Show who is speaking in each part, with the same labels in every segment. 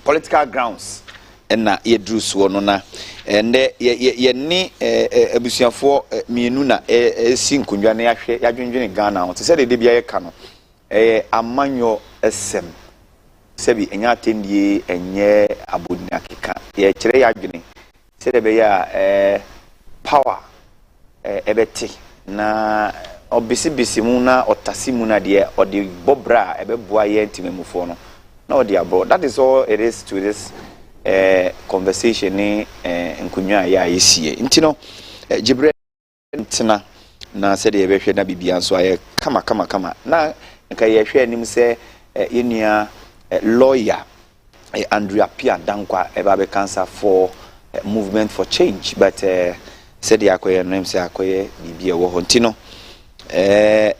Speaker 1: political grounds na yedru so no na ende ye ni abusuafo mienu na si nkundwa na yahwe yadwendwene Ghana ho te se de bia ye ka no amanyo esem sebi enya atendie enye abodina keka ye kire yadwene se de be ya power ebeti na obisi mu na otasi mu na de odi bobra ebeboa ye ntimemufo no na odi abo. That is all it is to this conversation ni nkunwa ya yesie ntino jibre ntina na se de yebehwe na bibia nso aye kama na nka yehwe anim se yenua lawyer Andrea Pia Dankwa eba cancer for movement for change, but said the akoye no say akoye bibia wo ho ntino ye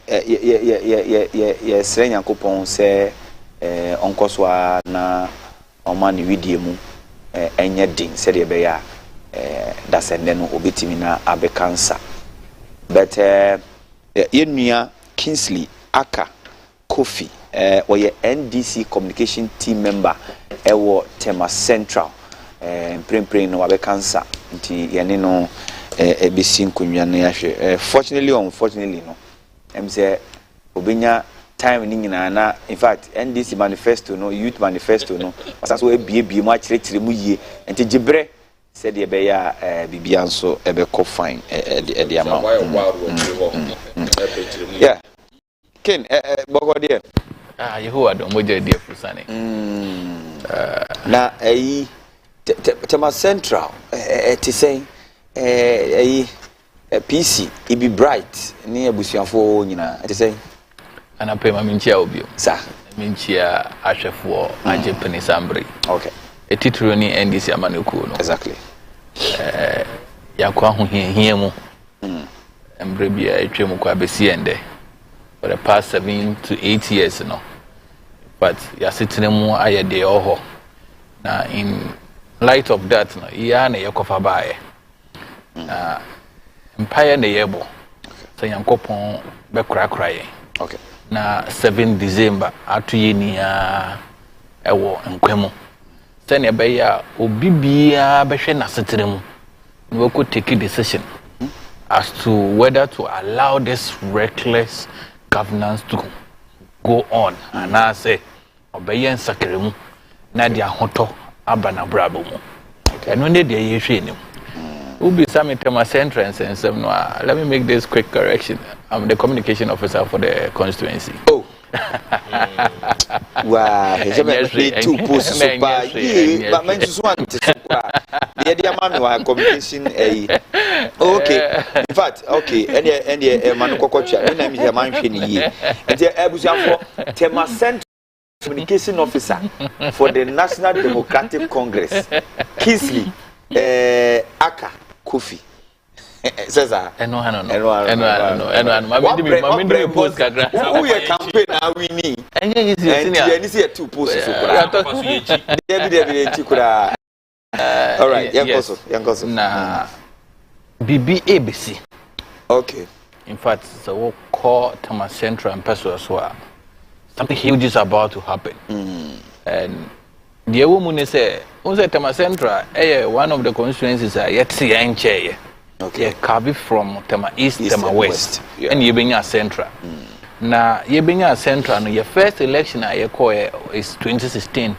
Speaker 1: sre Nyankopon se onkoswa na omani widie mu enye din said ye be ya dasende no obetimi na abe cancer, but yenua Kingsley Aka Kofi oye NDC communication team member ewo Tema Central prempren no abe cancer nti yene no ebisi nkunwa na yahwe fortunately or unfortunately no em say obenya time ni nyina na in fact NDC manifesto no youth manifesto no asaso ebie mu akirikire mu yie nti gibre said ye be ya bibia nso ebe ko fine e ama yeah ken bogo de
Speaker 2: Yehowa do moja de fusane
Speaker 1: na Tema Central ti say PC ibi bright ni abusuafo nyina ti say
Speaker 2: anape ma minchia obio
Speaker 1: sa
Speaker 2: minchia ahwefo ajepene sambre
Speaker 1: okay
Speaker 2: etitro ni NDC amaneku no
Speaker 1: exactly
Speaker 2: yakwa ho hie mu embre bia etwem kwa besi ende for the past 7 to 8 years no, but ya sitting mu ayede oho na in light of that no ya na yekofa baaye na empire na yebo so Nyankopon be kura ye
Speaker 1: okay
Speaker 2: na 7 December atuye ni ya ewo nkwemu sene be ya obibia be hwe na sitting mu no ko take a decision as to whether to allow this reckless governance to go on, and I say obeyen sakremu na dia hoto abana brabo mu eno ne dia yehwe nim ubi sami Tema Central and some no. Let me make this quick correction. I'm the communication officer for the constituency.
Speaker 1: Oh wow, he's two posts so bad. But men just want to the idea man wa communication okay. In fact, okay, and man kokocha. My name is man hwe and the abusuafo Tema Central communication officer for the National Democratic Congress Kingsley Aka Kofi Cesar
Speaker 2: eno mami post kagra
Speaker 1: who your campaign now we need
Speaker 2: enye
Speaker 1: you see two posts so kura David kura all right yankoso
Speaker 2: na BBC
Speaker 1: okay
Speaker 2: in fact so we call Tema Central and person so something huge is about to happen and the woman say Tema Central one of the constituencies yet see enche okay carve from Tema East Tema West yeah. And Yebenya Central na Yebenya Central no your first election I call is 2016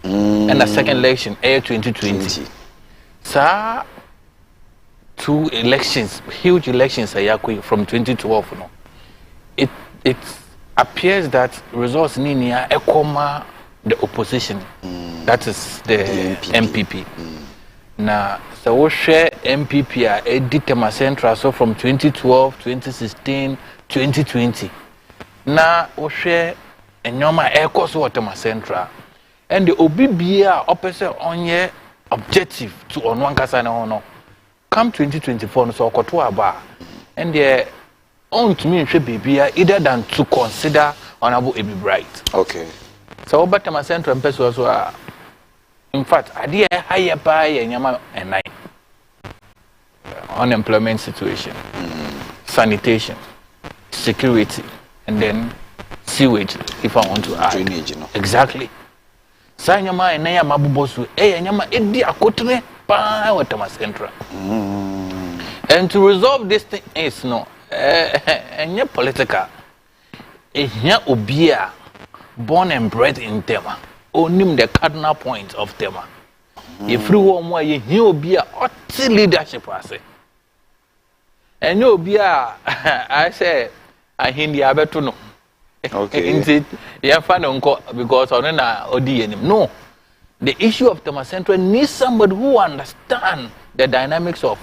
Speaker 2: and the second election 2020 so 2 elections huge elections from 2012 no it appears that results ninia ekoma the opposition that is the MPP. Na so we share MPP a Tema Central so from 2012 2016 2020 na we share enyoma ekoso Tema Central and the obibia opese onye objective to onwankasa na hono come 2024 no so okoto aba and the on to me bibia either than to consider honorable Ebi Bright
Speaker 1: okay
Speaker 2: so about Tema Central person so in fact idea higher by nyama and unemployment situation sanitation security and then sewage if I want to add
Speaker 1: drainage
Speaker 2: exactly Sanyama and Naya Mabubosu, Yama Edi Akotre, Pa, or Tama Central. And to resolve this thing is no, and your political, is not Obia, born and bred in Tema, only the cardinal point of Tema. If you want more, you Obia, or leadership, I say. And you Obia, I say, I hindi abetuno. Okay. Because no, the issue of Tema Central needs somebody who understands the dynamics of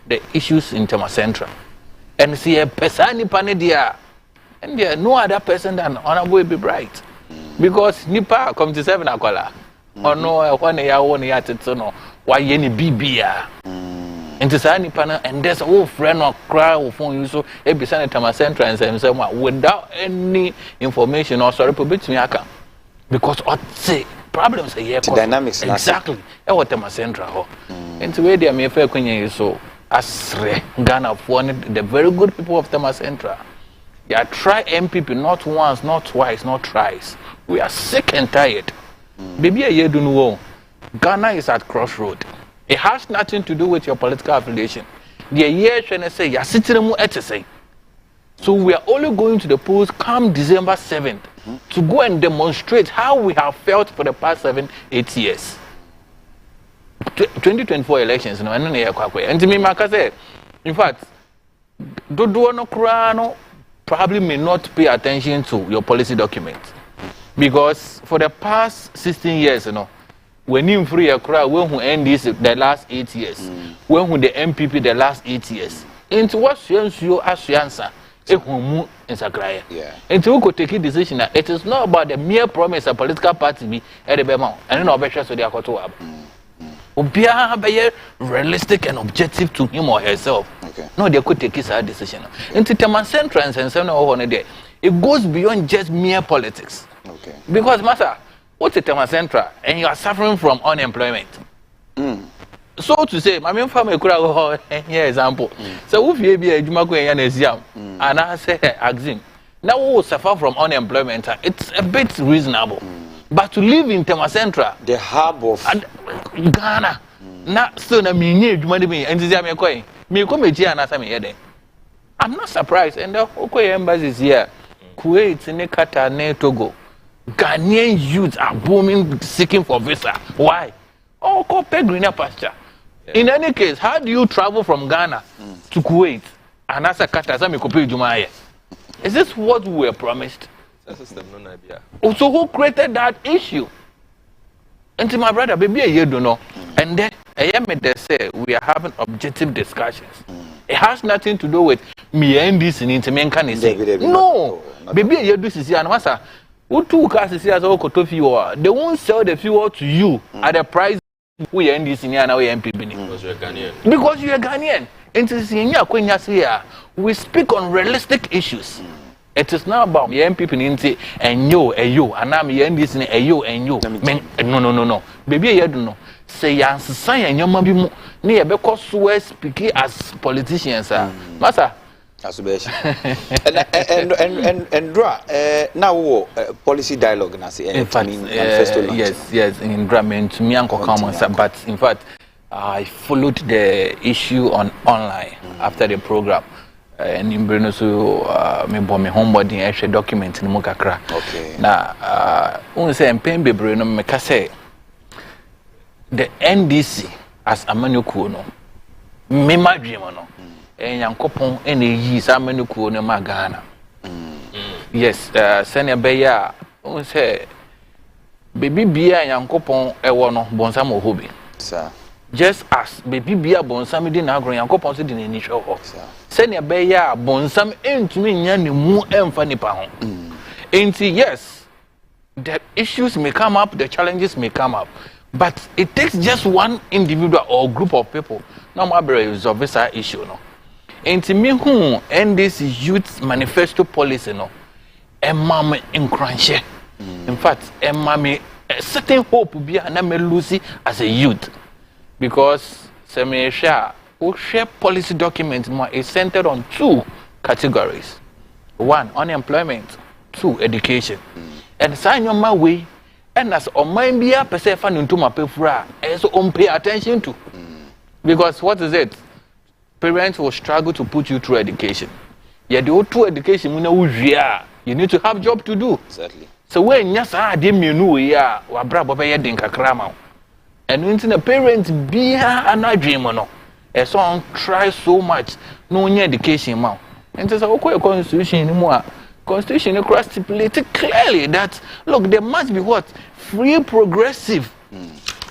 Speaker 2: the issues in Tema Central. And see a person panidia, and there no other person than Honorable be bright. Because Nipa come to 7 akola. Or no, 1 year, 1 year, no, why any BBA. Into Sani Pana, and there's a whole friend or crowd phone you so every Sunday Tema Central and say without any information or sorry, public me account. Because what say problems are here.
Speaker 1: Dynamics
Speaker 2: exactly. What Tema Central. And to where they may fair Queen so as Ghana wanted the very good people of Tema Central. They are try MPP not once, not twice, not thrice. We are sick and tired. Maybe a year don't know. Ghana is at crossroad. It has nothing to do with your political affiliation. The year trying to say, so we are only going to the polls come December 7th to go and demonstrate how we have felt for the past 7-8 years. 2024 elections, no, and to me, Maka said, in fact, Dodo Krano probably may not pay attention to your policy documents because for the past 16 years, when you free a crowd, when who end this the last 8 years, when who the MPP the last 8 years, into what you as you answer, in Sakraya. Into who could take a decision that it is not about the mere promise a political party be at the Bema and no better so they are called to be realistic and objective to him or herself. No, they could take his decision. Into Tema Central and some over day, it goes beyond just mere politics. Because, Master. What's a Tema Central and you are suffering from unemployment? So to say, my main family could here example. So if you be a Jumako and I say Axim, now we will suffer from unemployment. It's a bit reasonable. But to live in Tema Central,
Speaker 1: the hub of
Speaker 2: Ghana, not soon I mean money and me come here and ask me. I'm not surprised, and the Okoye embassy is here. Kuwait, Qatar, Togo. Ghanaian youths are booming, seeking for visa. Why? Oh, call pay greener pasture. In any case, how do you travel from Ghana to Kuwait and ask a Qatar? Is this what we were promised? So who created that issue? And to my brother, baby, you don't know. And then I am they say we are having objective discussions. It has nothing to do with me and this in Intiman. No, baby, you do this and what's they won't sell the fuel to you at the price we end this in MPP. Because you are Ghanaian. We speak on realistic issues. It is not about the MPP and you, and I'm this and you. No. Baby, you don't know. Say, and your mom near because we speak as politicians. Master.
Speaker 1: and now policy dialogue
Speaker 2: in fact yes in Dramen to me uncle but in fact I followed the issue online after the program and in Bruno so me bought me homeboarding extra document in Mukakra. Now only say pen be Bruno me say the NDC as Amanuku no me my dream no and Yankopon any years I menuku no Magana. Yes, Senior Beya say baby beer and Yankopon a one bonsamo hobby. Sir. Just as baby beer bonsam didn't agree Yankopon said in initial officer. Senior Beya bonsam into me yan mu and funny pound. Yes, the issues may come up, the challenges may come up. But it takes just one individual or group of people. No matter resolve this issue no. And me who and this youth manifesto policy no mama in crunch. In fact, mama a certain hope be an Lucy as a youth. Because some share policy document is centered on 2 categories. 1, unemployment, 2, education. And sign on my way and as on mind be a person fan into my pefra, and so on pay attention to. Because what is it? Parents will struggle to put you through education. Yeah, the two education, you need to have job to do.
Speaker 1: Exactly.
Speaker 2: So when yes, I didn't know ya, or brabo by dinka crama. And when the parents be a dream no, a song try so much, no education mouth. And so a constitution anymore. Constitution across stipulated clearly that look, there must be what? Free progressive.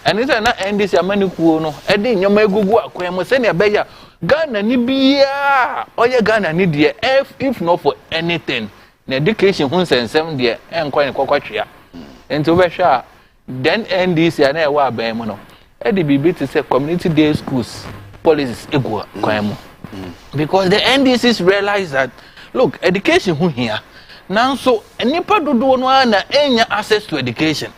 Speaker 2: And it's not end this Yamaniku no, Eddie Yamagugu, Quamasenia Beya, Ghana Nibia, or your Ghana need if not for anything. The education who send 7 years and quite a coquatria. And to Vesha, then end this and a while Bamono. Eddie be to say community day schools, policies equal, because the NDCs realize that look, education who here now so any part do one any access to education.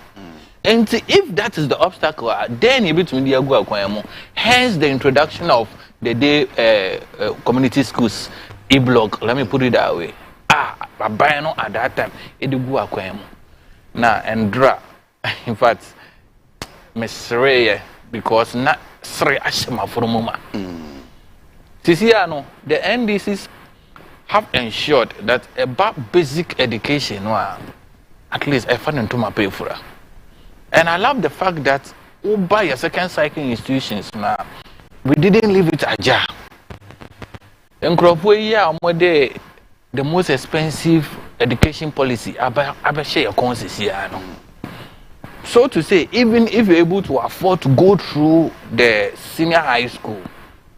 Speaker 2: And if that is the obstacle, then you between the Aguaquamo. Hence the introduction of the day community schools e-blog. Let me put it that way. Babano at that time, it do Guaquamo. Now and dra. In fact, Miss Ray, because not Sri Ashima for a moment. Tisiano, the NDCs have ensured that about basic education, at least I found into my pay for her. And I love the fact that we buy a second cycle institutions now. We didn't leave it ajar. In Cropway, the most expensive education policy about share consist. So to say, even if you're able to afford to go through the senior high school,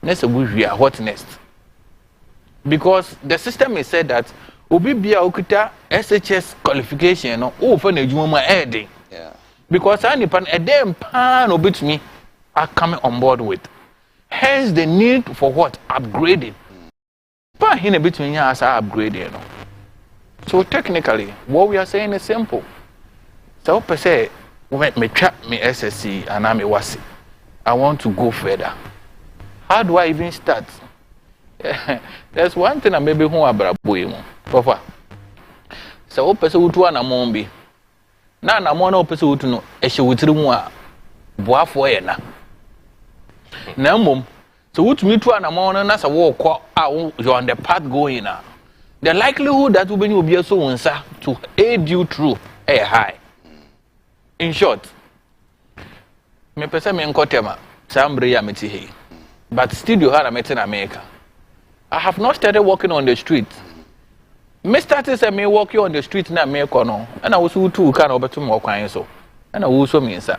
Speaker 2: that's a good year. What next? Because the system is said that Obibia Okuta SHS qualification or for the Juma adding. Because I need a damn pan obit me are coming on board with. Hence the need for what? Upgrading. But in a between years are upgrading. So technically, what we are saying is simple. So per se, me trap me SSC and I'm a wasi. I want to go further. How do I even start? There's one thing I maybe who about boy. So person who to an amombi. Na na mo na opese wotu no ehye wotiri mu a boafo ye na mmom so wotumi tu anamo no na sa wo kọ you on the path going na the likelihood that we will be so wonsa to aid you through high. In short, me pese me nkotema sambre ya meti he but studio ha na meti na America. I have not started walking on the street. Me started say me walking on the street na me kono and I was too kind of beto mo kwan so and I also mean sir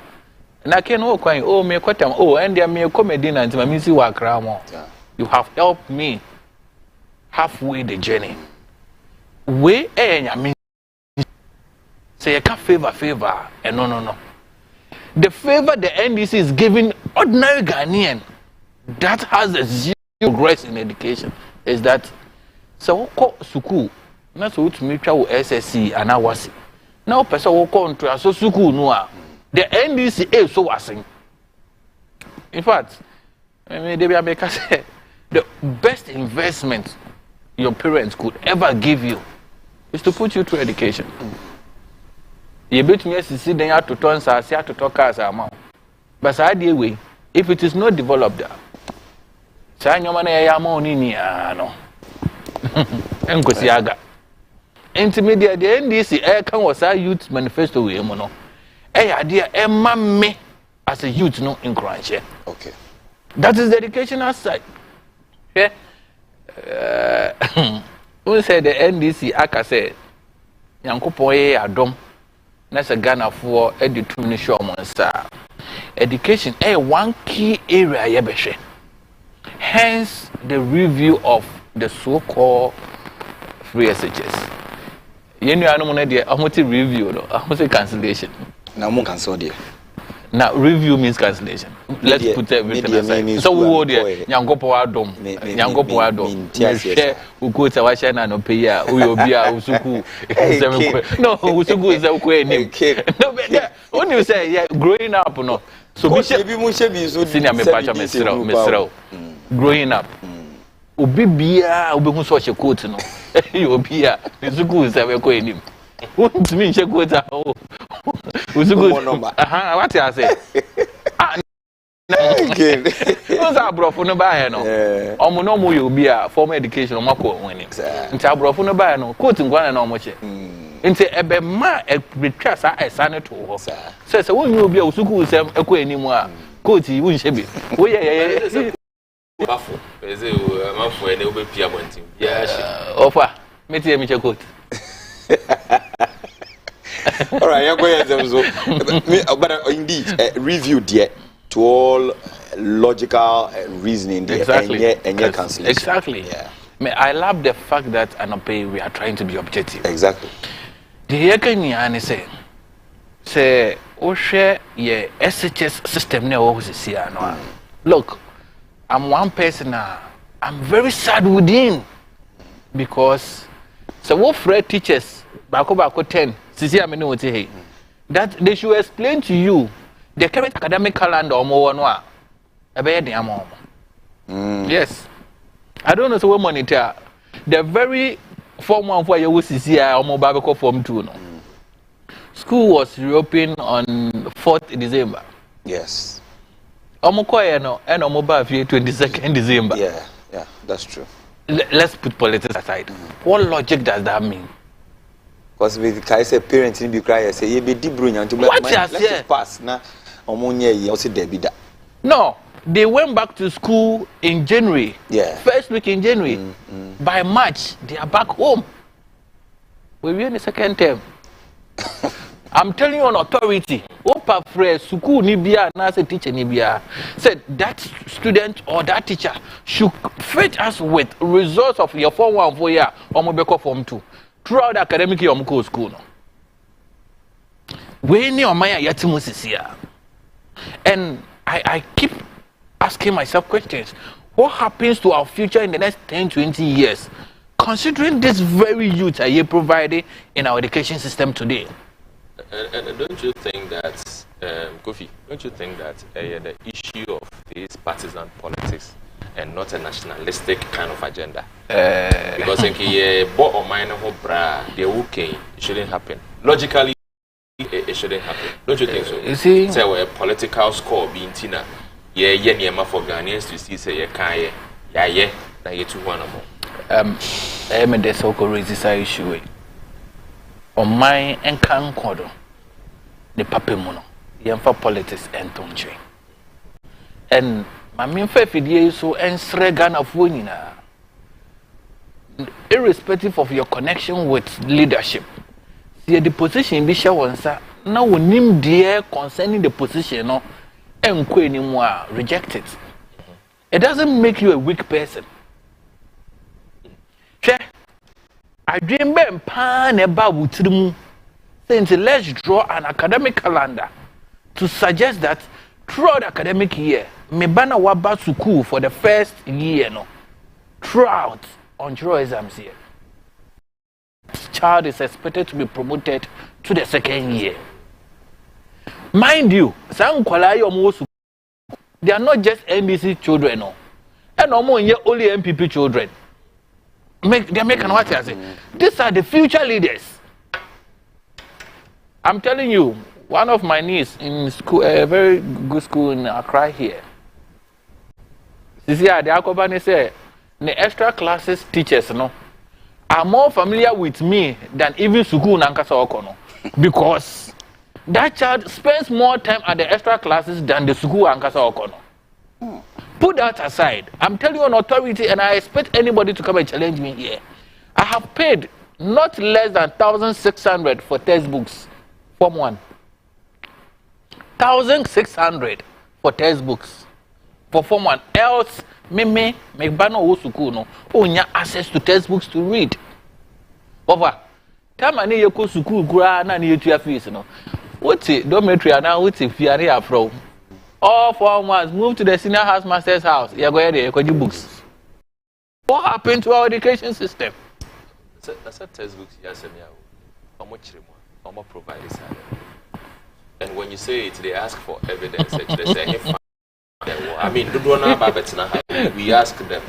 Speaker 2: na ken o kwan oh me kwatam oh and there me comedy na ntima me si wa kra mo. You have helped me halfway the journey we nyame say you can favor and no the favor the NDC is giving ordinary Ghanaian that has a zero progress in education is that so ko school na so to me twa wo SSC and awasi now person wo control so school no a the NDC is so wasing. In fact they be make say the best investment your parents could ever give you is to put you through education. You bet me see then you to turn say to talk as amount but say dey way if it is not developed say nyoma na ya amount ni no Enkosiaga. Intermediate the NDC can was our youth manifesto we no. Idea me as a youth no in Cranche.
Speaker 1: Okay.
Speaker 2: That is the educational side. Yeah. Who said the NDC aka say Yankopon ye adom na se Ghana for education monsa. Education one key area ye behwe. Hence the review of the so-called free SHS. You know, I'm going to review, I'm going to cancellation.
Speaker 1: Now, I'm cancel there.
Speaker 2: Now, review means cancellation. Let's put everything aside. So, we go there. Yangopo Adom. Yangopo Adom. Share. We go to Washa and Opia. We will be a Usuku. No, Usuku is a queen. No, when you say, yeah, growing up, no. So, we should be senior Mr. Growing up. Obibia obehu so che quote no obia Usuku is a ko enim won't mean che quote Usuku. What you say?
Speaker 1: Again.
Speaker 2: Those are brofo no buy no. Omo no mo you be a formal education o mako woni. Nti abrofo no buy no coat ngwana na omo che. Nti ebe ma retwa sa esane to ho. Say won you be a usuku usem ekọ animu a coat yi won bi. Wo ye
Speaker 3: Bafo. Eze o amafo ene obepia bontim. Ya shi.
Speaker 2: Ofa. Meti emi che coat.
Speaker 1: All right, you're going to but indeed, review there to all logical reasoning there and your cancellation.
Speaker 2: Exactly. Yeah. I love the fact that we are trying to be objective.
Speaker 1: Exactly.
Speaker 2: The Yakani say, oh, share your SHS system now. Look, I'm one person now. I'm very sad within because so what Fred teachers bako 10 that they should explain to you the current academic calendar yes, I don't know so what monitor the very form 1 for you CCI form 2 no. School was reopened on 4th December.
Speaker 1: Yes.
Speaker 2: And 22nd December.
Speaker 1: Yeah, that's true.
Speaker 2: Let's put politics aside. What logic does that mean?
Speaker 1: Because with Kaise parents in be cry say you be deep brilliant to let pass na omonye ye also there be that. No, they went back to school in January. Yeah. First week in January. By March they are back home. We're in the second term. I'm telling you on authority. Opa fresh school nibia na say teacher nibia said that student or that teacher should fit us with results of your form 1 for year or mobeko form 2 throughout the academic year of school. No, we ni omaya yatimu sisia, and I keep asking myself questions. What happens to our future in the next 10-20 years, considering this very youth are provided in our education system today?
Speaker 3: And don't you think that, Kofi, don't you think that the issue of this partisan politics and not a nationalistic kind of agenda? Because it shouldn't happen. Logically, it shouldn't happen. Don't you think so?
Speaker 2: You see,
Speaker 3: so a political score being Tina, for Ghanaians to see say na ye 2-1 more.
Speaker 2: There's also raises an issue. On my encounter, the papimuno, yamfa politics and tonche. And my main faith is so ensregan of winina. Irrespective of your connection with leadership, see the position be shawansa. Now we name dear concerning the position no, and anymore reject it. It doesn't make you a weak person. I dream ben pan about wutrimu. Saying let's draw an academic calendar to suggest that throughout the academic year, me bana waba school for the first year no. Throughout on draw exams here. Child is expected to be promoted to the second year. Mind you, some they are not just NDC children no. And only MPP children. They're making what I say. These are the future leaders. I'm telling you, one of my niece in school, a very good school in Accra here. The Akobane say, the extra classes teachers no are more familiar with me than even school Nankasa Okono, because that child spends more time at the extra classes than the school Nankasa Okono. Put that aside. I'm telling you on authority, and I expect anybody to come and challenge me here. I have paid not less than 1,600 for textbooks, Form 1. 1,600 for textbooks for Form 1. Else, me bano usuku no, onya access to textbooks to read. Over. Time ani yeko suku gra na ni yetu fees no. What's dormitory na what's fiare afro. All Form 1s move to the senior house master's house. You're going there, you books. What happened to our education system?
Speaker 3: I said textbooks, yes, how much provide this? And when you say it, they ask for evidence. They say, I mean, we ask them.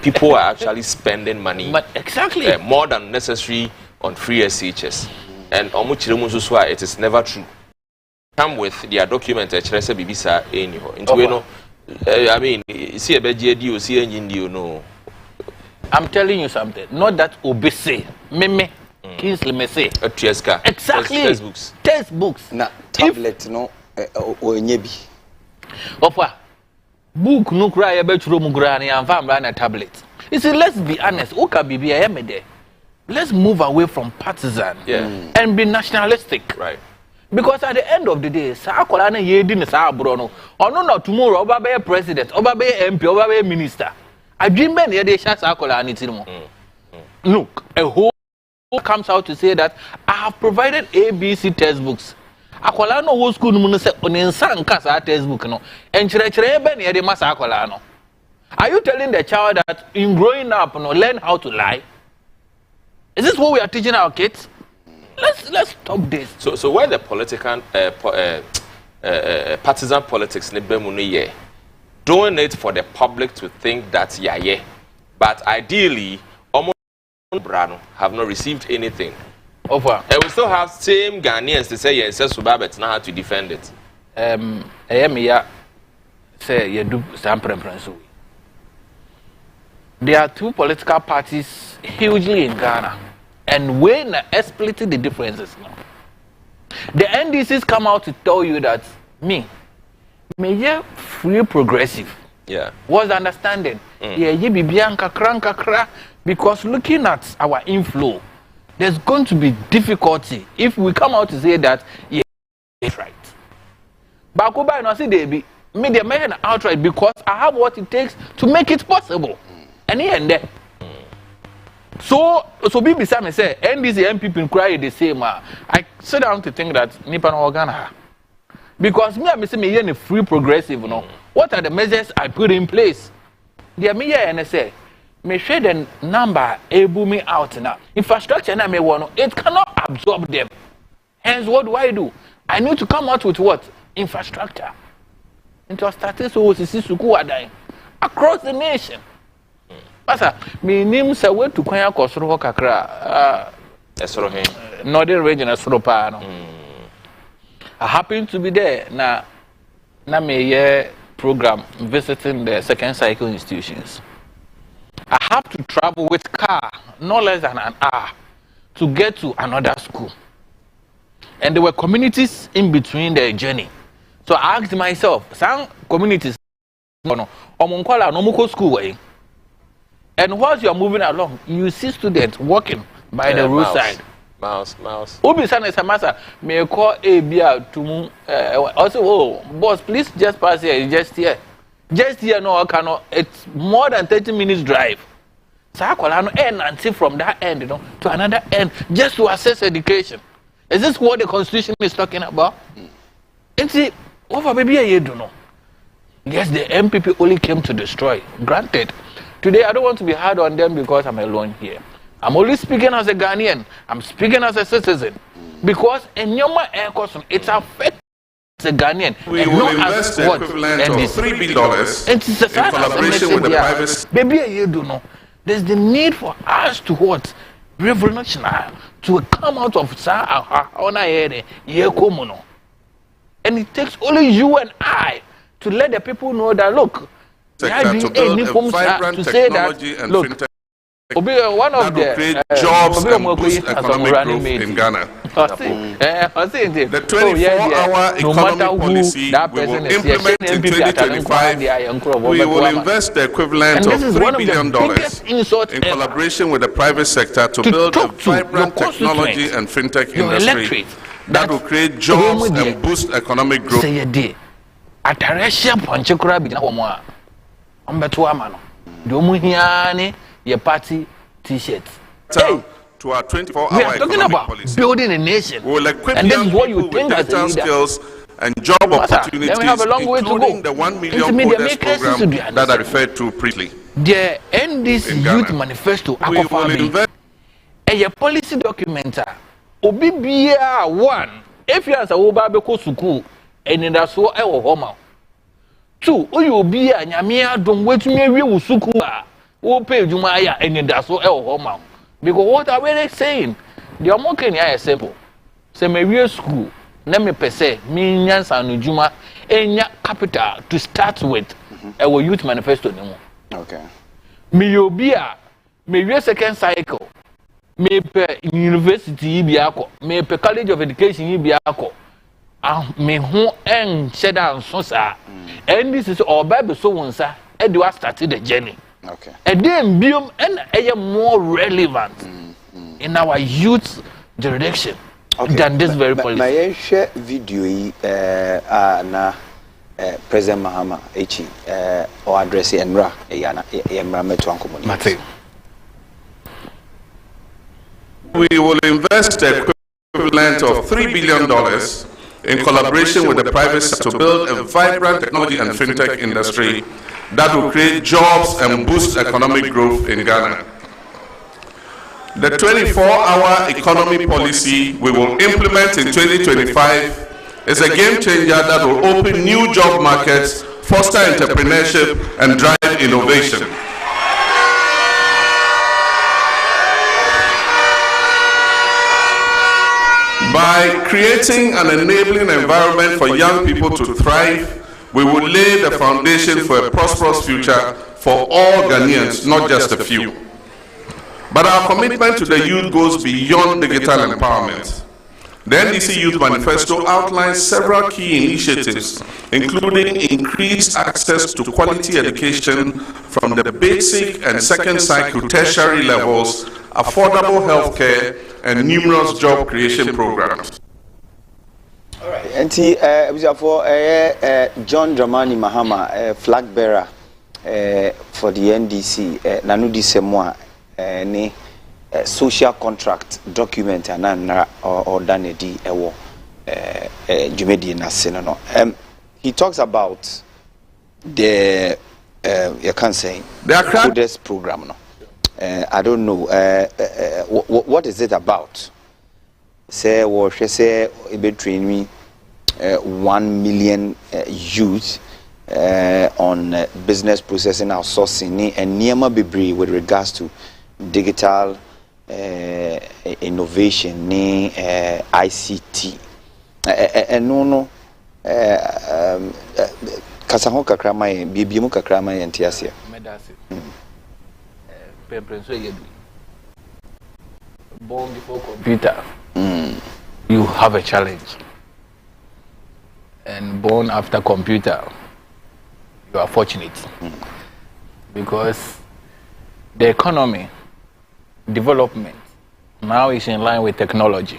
Speaker 3: People are actually spending money.
Speaker 2: But exactly.
Speaker 3: More than necessary on free SHS. and omuchiremu so it is never true. Come with their document cherese bibisa anyhow. Into we know I mean see a beji o see engine you know.
Speaker 2: I'm telling you something. Not that obese. Meme. Kingsley me say. Exactly. Textbooks.
Speaker 4: Na tablet no o nyebi.
Speaker 2: Opa. Book no cry about Romugran and Vambra na tablet. You see, let's be honest. Oka bibi ayemede. Let's move away from partisan and be nationalistic.
Speaker 3: Right.
Speaker 2: Because at the end of the day, sa akola na ye di ne sa abro no. Ono na tomorrow oba be president, oba be MP, oba be minister. Adwimbe na ye dey sha sa akola ni tiri mo. Look, a whole comes out to say that I have provided ABC textbooks. Akola no wo school no say onensa nka sa textbook no. Enkyerɛkyerɛ be na ye dey ma sa akola no. Are you telling the child that in growing up no learn how to lie? Is this what we are teaching our kids? Let's stop this.
Speaker 3: So where the political partisan politics doing it for the public to think that yeah, but ideally almost have not received anything.
Speaker 2: Over.
Speaker 3: And we still have same Ghanaians to say yes, Subabet now how to defend it.
Speaker 2: Say you do some preference. There are two political parties hugely in Ghana. And when split the differences now, the NDCs come out to tell you that me free progressive.
Speaker 3: Yeah.
Speaker 2: Was the understanding? Yeah, you be bianca kra because looking at our inflow, there's going to be difficulty if we come out to say that yeah, it's right. But I no see they be me the man outright because I have what it takes to make it possible. And here and there. So BBC me say NDC MPP cry the same. I sit down to think that Nipa no Ghana. Because me say me a free progressive no. What are the measures I put in place? They me here and say me share the number able me out now. Infrastructure na me want it cannot absorb them. Hence what do? I need to come out with what? Infrastructure. Into starting so sisi suku adan across the nation. Pasa, me name say way to kwanya kosoro kakra
Speaker 3: esoro hen
Speaker 2: northern region esoro pa no. I happen to be there na me program visiting the second cycle institutions. I have to travel with car no less than an hour to get to another school. And there were communities in between the journey. So I asked myself, some communities no omunkwala school way. And whilst you are moving along, you see students walking by the roadside.
Speaker 3: Mouse.
Speaker 2: Obi sana samasa may call ABR to also oh boss please just pass here, just here no I cannot. It's more than 30 minutes drive. So I call and see from that end to another end just to assess education. Is this what the Constitution is talking about? And see, over maybe you don't know. Yes, the MPP only came to destroy. Granted. Today, I don't want to be hard on them because I'm alone here. I'm only speaking as a Ghanaian. I'm speaking as a citizen. Because in Yoma Air Cost, it's affects the Ghanaian.
Speaker 5: We will invest the equivalent of $3 billion in collaboration with the private.
Speaker 2: Baby, you don't know. There's the need for us to what? Revolutionary. To come out of our area. And it takes only you and I to let the people know that, look,
Speaker 5: sector to build a vibrant technology and fintech
Speaker 2: one of
Speaker 5: that will create jobs and boost economic growth in Ghana. The 24-hour economic policy we will implement in 2025. We will invest the equivalent of $3 billion in collaboration with the private sector to build a vibrant technology and fintech industry that will create jobs and boost economic growth.
Speaker 2: Your party t-shirts.
Speaker 5: Hey, to our 24-hour
Speaker 2: we are talking about
Speaker 5: policy.
Speaker 2: Building a nation.
Speaker 5: We will equip
Speaker 2: and this is what
Speaker 5: people
Speaker 2: you think
Speaker 5: with digital skills and job opportunities,
Speaker 2: then we have a long way to
Speaker 5: including
Speaker 2: go.
Speaker 5: the 1 million coders program that I referred to briefly.
Speaker 2: The NDC Youth Manifesto
Speaker 5: we will invest
Speaker 2: a policy document. Obibia one. If you answer Obabeko Suku, and in that so I will home. Two, Oyobia, Yamia, don't wait to me, Suku. Who pay Jumaya and in that so home. Because what are we saying? The American is simple. say me real school na me pese me nyansa no djuma enya capital to start with our youth manifesto ni mo.
Speaker 4: Okay.
Speaker 2: Me obi a me real second cycle me pe university bi akọ me pe college of education bi akọ me ho en sheda nso sa and this is all baby so wonsa e do start the journey.
Speaker 4: Okay.
Speaker 2: And then biom and eye more relevant in our youth direction than this very policy.
Speaker 4: My share video na President Mahama echi or address Emra Emra meto ankomo.
Speaker 5: We will invest the equivalent of $3 billion in collaboration with the private sector to build a vibrant technology and fintech industry that will create jobs and boost economic growth in Ghana. The 24-hour economy policy we will implement in 2025 is a game changer that will open new job markets, foster entrepreneurship, and drive innovation. By creating an enabling environment for young people to thrive, we will lay the foundation for a prosperous future for all Ghanaians, not just a few. But our commitment to the youth goes beyond digital empowerment. The NDC Youth Manifesto outlines several key initiatives, including increased access to quality education from the basic and second cycle tertiary levels, affordable healthcare, and numerous job creation programs.
Speaker 4: All right. And for John Dramani Mahama, flag bearer for the NDC, Nanudi Semwa, ni social contract document or done di ewo jumedi na sino. He talks about the you can say the coders program. No, I don't know what is it about. Say what she say between me 1 million youth on business processing outsourcing and Niama Bibri with regards to digital innovation ni ICT no kasa ho kakra mai bibie mu kakra mai entiasia
Speaker 2: medasi pemprenso yedu born before computer you have a challenge, and born after computer you are fortunate because the economy development now is in line with technology.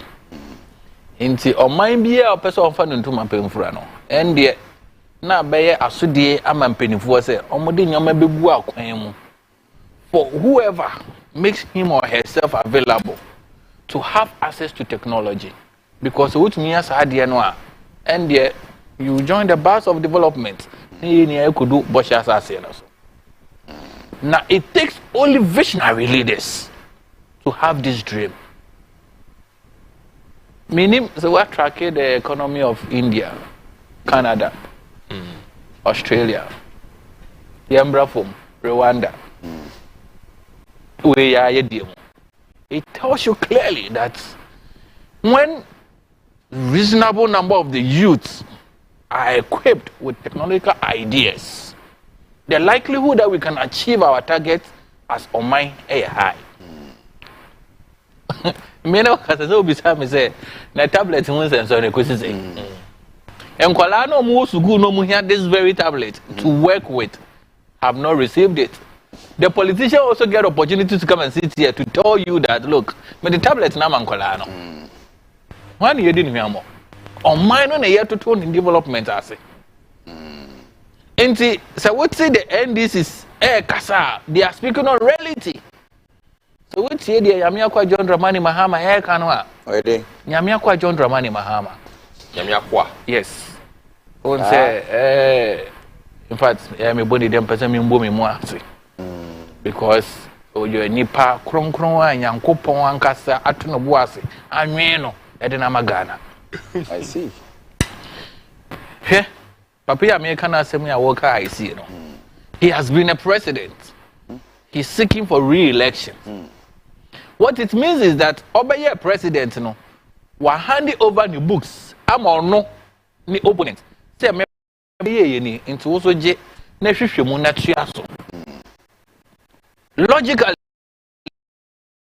Speaker 2: Inti o mind be a person of fun to mampemfura no. And the na beye asudie amampenifuo say omode nyama bebu akwan mu for whoever makes him or herself available to have access to technology, because with me as ade no a and the you join the bus of development ni could do bosh asase no so. Now it takes only visionary leaders to have this dream. Meaning, so we're tracking the economy of India, Canada, Australia, Yambra from Rwanda. It tells you clearly that when reasonable number of the youths are equipped with technological ideas, the likelihood that we can achieve our target as Omai is high. Me no kasa so bisa me say na tablet won sensor na kwesi say en kwala no mu sugu no mu here this very tablet to work with have not received it. The politician also get opportunity to come and sit here to tell you that look me the tablet na man kwala no when you didn't hear more on mine no na here to turn in development ase enti say what say the NDCs kasa they are speaking on reality. So what's the idea? Yamiakwa John Dramani Mahama kanwa. Oede. Yamiakwa John Dramani Mahama.
Speaker 3: Yamiakwa.
Speaker 2: Yes. On say in fact, me boni dem person me mbo me mu ase. Because oyo nipa kronkron a Nyankopon ankasa atono bo ase. Anwen no e de na magana.
Speaker 4: I see.
Speaker 2: He Papa Yamiaka na asem ya wo ka I see no. He has been a president. He's seeking for re-election. What it means is that Obeye president no wa hand over the books ama no ni opponent say me ye ni nti wo so je na hwehwe mu na tua so logically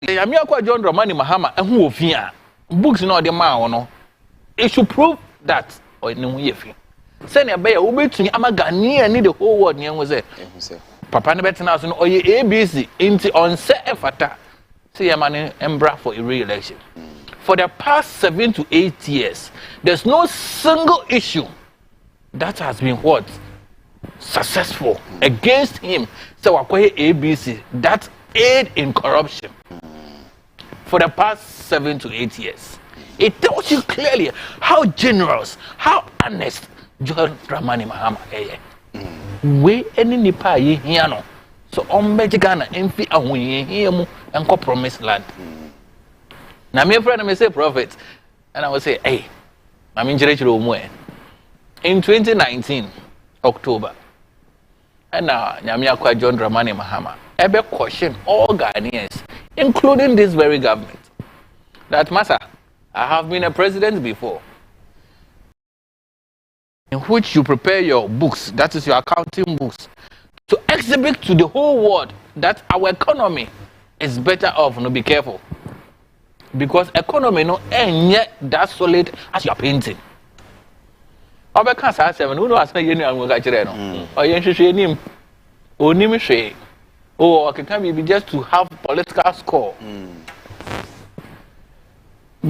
Speaker 2: yami akwa John Dramani Mahama ehu ofia books na ode ma no it should prove that or ne hu ye fi say na be ya wo betuni ama Ghanaian ni the whole world ne hu say papa ne betena so no oye ABC nti on se efata say yamane embra for a re-election. For the past 7 to 8 years, there's no single issue that has been what successful against him. So Akwaye ABC that aid in corruption for the past 7 to 8 years. It tells you clearly how generous, how honest John Dramani Mahama is. We any nipa ye here no. So Ghana enfi ahunye here mu enko promised land. Now, my friend may say prophet, and I will say, hey, I'm in Chile. In 2019, October, and now Nyamiakwa John Dramani Mahama, I be question all Ghanaians, including this very government, that matter, I have been a president before, in which you prepare your books, that is your accounting books, to exhibit to the whole world that our economy is better off. No, be careful. Because economy no ain't yet that solid as you are painting. Obe kan sa 7 who know as na yenu an ga kire no. O yen hwehwe nim. Onim hwe. Oh, okay, can be just to have political score.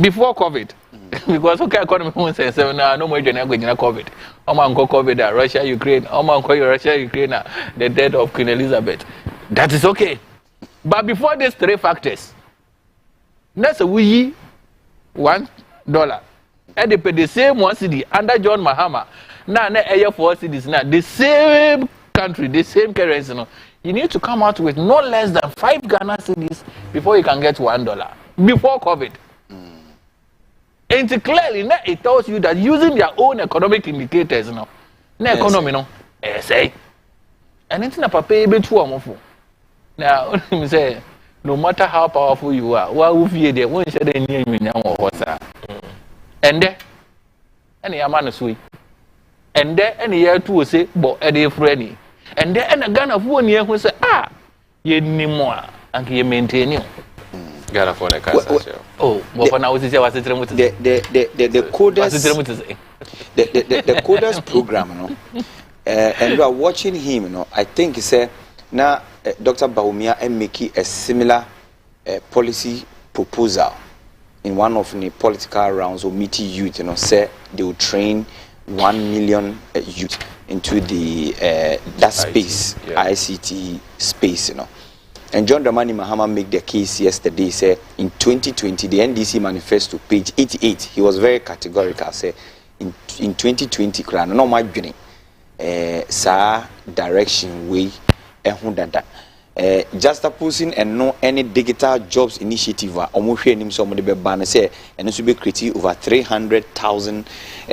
Speaker 2: Before COVID. Because okay economy won say 7 now no more journey go nyina COVID. O man go COVID Russia Ukraine. O man go Russia Ukraine the death of Queen Elizabeth. That is okay. But before these three factors, that's a $1. And they pay the same 1 cedi under John Mahama. Now, na 4 cedis now. The same country, the same currency. No? You need to come out with no less than 5 Ghana cedis before you can get $1. Before COVID. And clearly, now it tells you that using their own economic indicators, no, na economy, no, say, and it's not pay be too amorphous. Now, let me say. No matter how powerful you are, why would you there? When you say they near you now, what's that? And there, any man sweet. And there, any year two say, but any friendly. And there, and a gun of 1 year who say, you need more, and you maintain you.
Speaker 3: Ghana for the cancer.
Speaker 2: Oh, but now is the
Speaker 4: coders, the coders program, no, and you are watching him, no. I think he said now. Dr. Bawumia and making a similar policy proposal in one of the political rounds or meeting youth, you know, say they will train 1 million youth into the that space, ICT space, you know. And John Dramani Mahama made the case yesterday, say in 2020, the NDC manifesto, page 88, he was very categorical, say in 2020, no my beginning, sa direction way. Just opposing and no any digital jobs initiative almost him somebody be ban say and should be creating over 300,000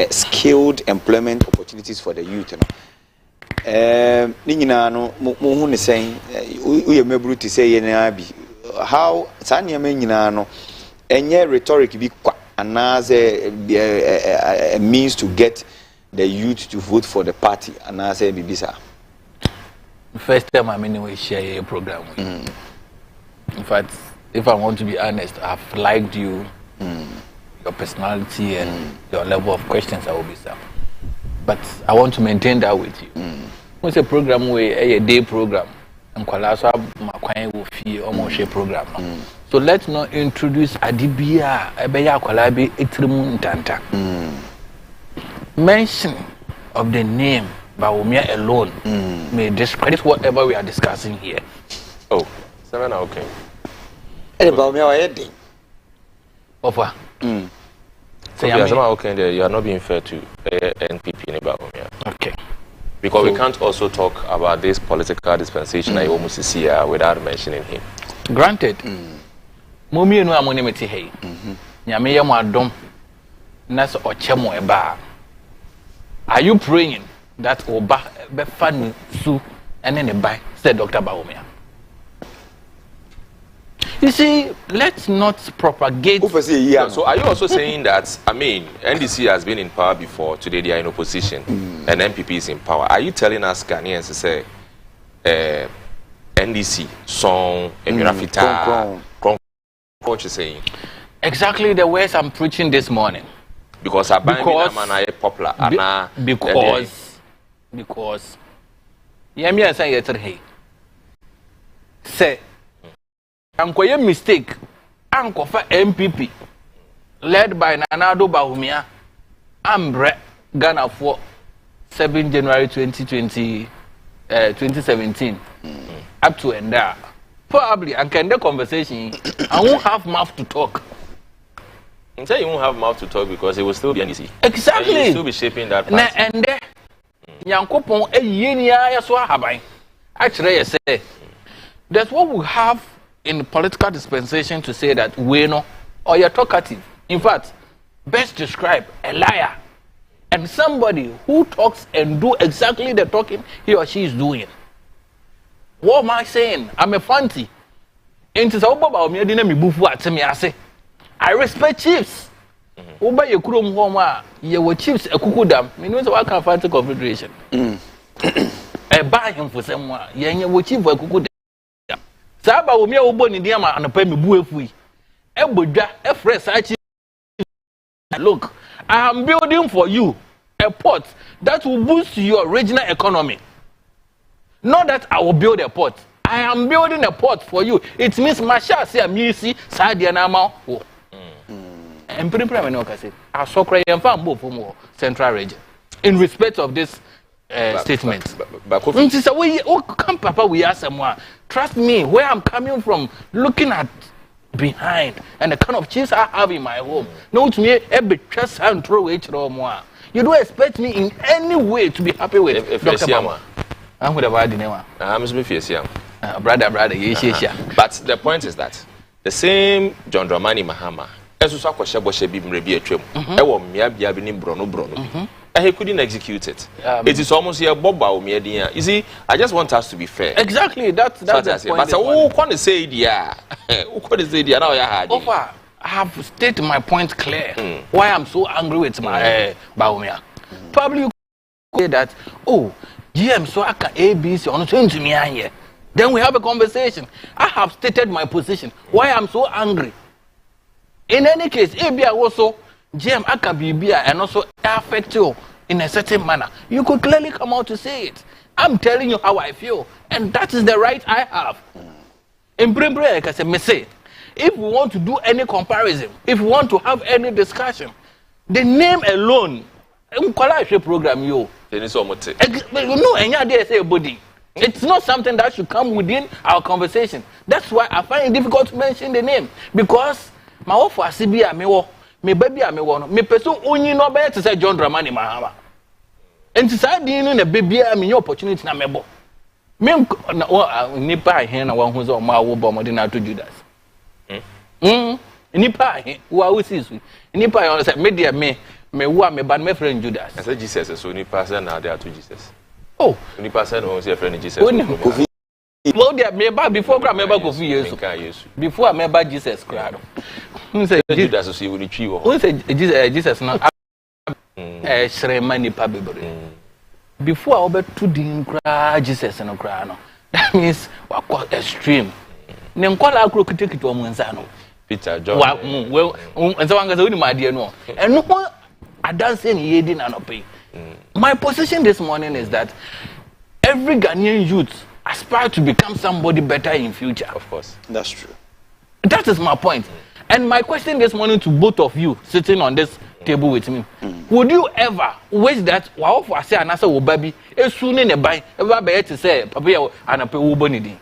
Speaker 4: skilled employment opportunities for the youth. Nina no mo ne saying we mebru to say na bi how sanya menina no enye rhetoric bi kwa and a means to get the youth to vote for the party and as a bibisa.
Speaker 2: First time I'm anyway share a program with. In fact, if I want to be honest, I've liked you, your personality and your level of questions I will be served. But I want to maintain that with you. It's a program where a day program and Kwalaso Makwan will feel almost a program. So let's not introduce Adibia Ebeya Kwalabi Itrimu Ntanta. Mention of the name Bawumia alone may discredit whatever we are discussing here.
Speaker 3: Oh, 7 okay.
Speaker 4: Hey, Bawumia, why are they?
Speaker 2: Offer.
Speaker 3: So okay, you are not being fair to NPP in Bawumia.
Speaker 2: Okay.
Speaker 3: Because so, we can't also talk about this political dispensation I almost see here without mentioning him.
Speaker 2: Granted. Mumi no amonimeti hey. Nyame yam adom na so ochemo eba. Are you praying that oba be fan su ene ne bai said Dr. Bawumia? You see, let's not propagate.
Speaker 3: So are you also saying that, I mean, NDC has been in power before, today they are in opposition, and MPP is in power. Are you telling us Ghanaians to say, NDC, song, and Rafita, what you saying?
Speaker 2: Exactly the words I'm preaching this morning.
Speaker 3: Because I'm popular.
Speaker 2: Because, yeah, say yesterday. Say, Uncle, your mistake. Uncle for MPP, led by Nanado Bahumia, Ambre, Ghana for 7 January 2017, up to and there. Probably, I can the conversation. I won't have mouth to talk.
Speaker 3: You say you won't have mouth to talk because it will still be NDC.
Speaker 2: Exactly.
Speaker 3: And you will still be shaping that party.
Speaker 2: And there, Yankopon, a yenia, so have actually, I say, that's what we have in political dispensation to say that we know or you're talkative. In fact, best describe a liar and somebody who talks and do exactly the talking he or she is doing. What am I saying? I'm a fancy. I respect chiefs. Oba ye kurom homa ye were chiefs a kukudam. Me know what can fight the confederation. I buy him for someone. Ye were chief for kukudam. Saba wo me obo ni dia ma anopa me bu efui. Ebodwa e fresh achi. Look, I am building for you a port that will boost your regional economy. Not that I will build a port. I am building a port for you. It means Masha say amisi sadia na ma wo. And pretty no can say I saw cry and found both from central region in respect of this statement. But we come papa we are someone. Trust me, where I'm coming from, looking at behind and the kind of cheese I have in my home. No to me every trust and throw it more. You don't expect me in any way to be happy with Dr. Mama. I'm with about the name.
Speaker 3: I'm
Speaker 2: brother, yes.
Speaker 3: But the point is that the same John Dramani Mahama, as you saw, he couldn't execute it. It is almost here, Bob. You see, I just want us to be fair.
Speaker 2: Exactly, that's the point.
Speaker 3: But who can say it? Who can say it? Now
Speaker 2: I have stated my point clear. Why I'm so angry with my Baumia. Probably you could say that, oh, GM, so I can ABC on to me here. Then we have a conversation. I have stated my position. Why I'm so angry. In any case, AB also GM Akabibia and also affect you in a certain manner. You could clearly come out to say it. I'm telling you how I feel, and that is the right I have. In Brimbre, like I said, me say, if we want to do any comparison, if we want to have any discussion, the name alone, program you. It's not something that should come within our conversation. That's why I find it difficult to mention the name, because my offer CBA me baby me person only no better to say John Dramani Mahama. And to say na baby me opportunity na mebo. Me nipa here na wan huzo ma wo bo modern to Judas. Nipa here wo see nipa here say media me wo me ban me friend Judas.
Speaker 3: I say Jesus so nipa say na there to Jesus.
Speaker 2: Oh,
Speaker 3: nipa say no say friend Jesus.
Speaker 2: Well, there me ba before I remember Kofi Yesu. Before I remember Jesus Christ. Who say
Speaker 3: Judas so you tree wo?
Speaker 2: Who say Jesus na Shremani Pabebore. Before I over to din cry Jesus no cry no. That means what call extreme. Nem call akro kitiki to omunsa no.
Speaker 3: Peter John.
Speaker 2: Well, and so anga so ni my dear no. And no I don't say ni yedi na no pay. My position this morning is that every Ghanaian youth aspire to become somebody better in future.
Speaker 3: Of course.
Speaker 4: That's true.
Speaker 2: That is my point. And my question this morning to both of you sitting on this table with me, would you ever wish that wow for say anasa wo baby e soon in a buy ever be to say papa and a wo bonidi?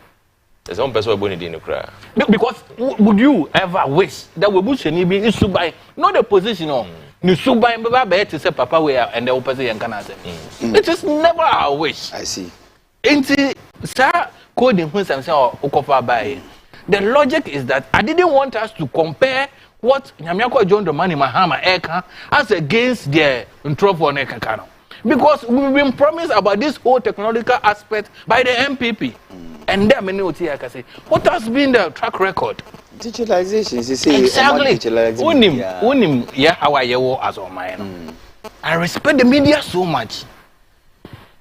Speaker 3: There's one person who bonidi no cry.
Speaker 2: Because would you ever wish that we bush any be is buy not the position on ni subai baba be to say papa we and the person yan can say. It is never our wish.
Speaker 4: I see.
Speaker 2: Inti sir coding when some say okofa buy. The logic is that I didn't want us to compare what Nyamiako John Dramani Mahama Eka as against the Ntrofo Nekakano. Because we've been promised about this whole technological aspect by the MPP. And there many can say, what has been the track record?
Speaker 4: digitalization is say
Speaker 2: exactly. Unim, yeah, how I war as on mine. I respect the media so much.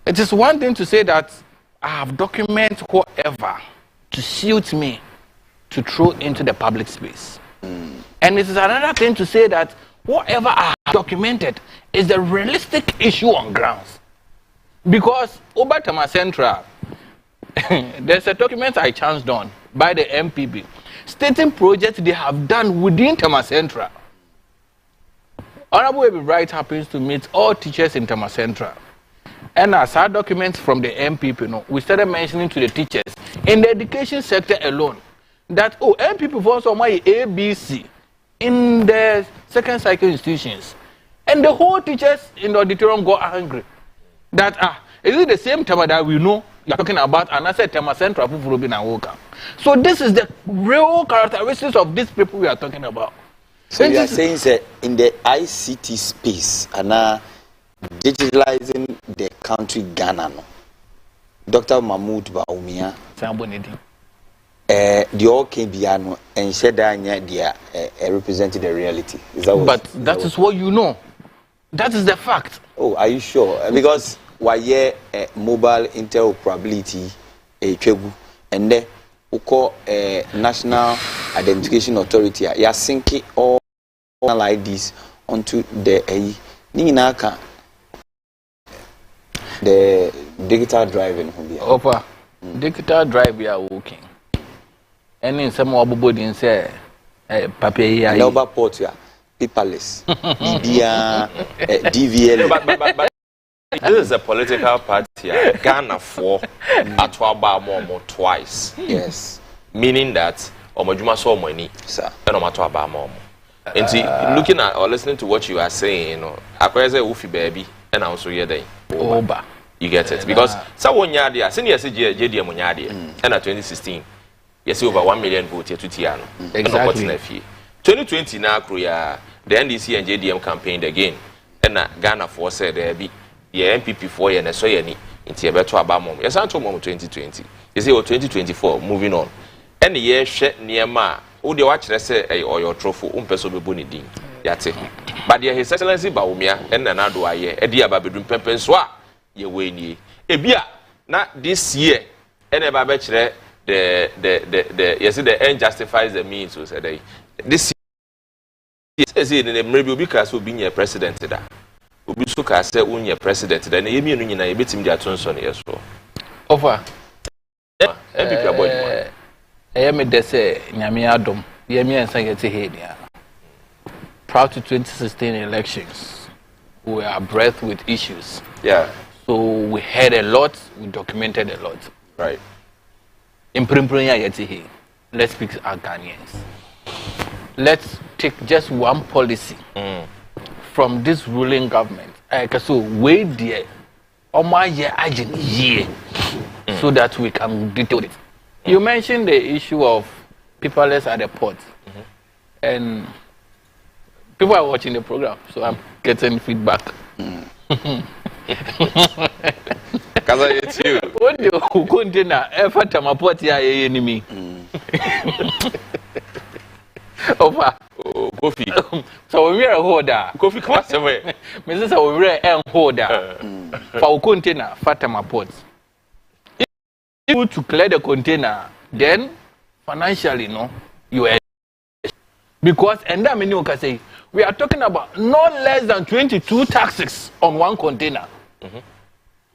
Speaker 2: It is one thing to say that I have documented whatever to suit me to throw into the public space. And it is another thing to say that whatever I have documented is the realistic issue on grounds. Because over Tama Central, there's a document I chanced on by the MPP stating projects they have done within Tama Central. Honorable Ebi Wright happens to meet all teachers in Tama Central. And as our documents from the MPP, we started mentioning to the teachers in the education sector alone that, MPP for some ABC in the second cycle institutions. And the whole teachers in the auditorium got angry. That, is it the same Tama that we know you're talking about? And I said Tama Central, so this is the real characteristics of these people we are talking about.
Speaker 4: So you are saying that in the ICT space, and digitalizing the country Ghana, no? Dr. Mahmoud Baumia, the all came beyond and said that they represented the reality. Is that
Speaker 2: but that is what you know. That is the fact.
Speaker 4: Oh, are you sure? Because why mobile interoperability and then National Identification Authority, you are sinking all like this onto the the digital driving.
Speaker 2: Digital drive we are working. And in some of the say papier
Speaker 4: number port paperless. DVL.
Speaker 3: But this is a political party. Ghana for Atwaba more twice.
Speaker 4: Yes.
Speaker 3: Meaning that Omajuma saw money,
Speaker 4: sir.
Speaker 3: And Omatwaba more. And looking at or listening to what you are saying, I say Ufi baby, and also here day.
Speaker 2: Oba.
Speaker 3: You get it? Because someone yadia, senior JDM Munyadia, and at 2016, yes, over 1 million votes here to Tiano.
Speaker 2: Exactly.
Speaker 3: 2020 now, the NDC and JDM campaigned again, and Ghana for said there be MPP 4 years and so any in Tiabeto Abamom. Yes, I'm talking 2020. You say 2024, moving on. And the year shed near Ma, who the watch say or your trophy, person be ding. Yate. But His Excellency Baumia and another year, a dear Babydun Pempenswa, ye way Ebia, not this year, and a babachere, the end justifies the means, so said this year, in maybe because we've been your president today. Ubisoka say unye president then yemi enu nyina yebetim dia tonso ne yeso
Speaker 2: offer
Speaker 3: MPP aboy
Speaker 2: me de say nyame adom yemi ensa yete he dia proud to 2016 elections we are breath with issues, so we heard a lot, we documented a lot,
Speaker 3: right?
Speaker 2: In Primprinya yete he, let's speak our Ghanaians. Let's take just one policy from this ruling government. So wait there, my year so that we can detail it. You mentioned the issue of paperless at the port, and people are watching the program, so I'm getting feedback.
Speaker 3: Because it's you.
Speaker 2: What do you container ever to my port here enemy? Over.
Speaker 3: Coffee.
Speaker 2: So we are a holder.
Speaker 3: Coffee class away.
Speaker 2: Mrs. We are a holder. For container, Fatima ports. If you to clear the container, then financially, no, you are. Because, and that many can say, we are talking about no less than 22 taxes on one container.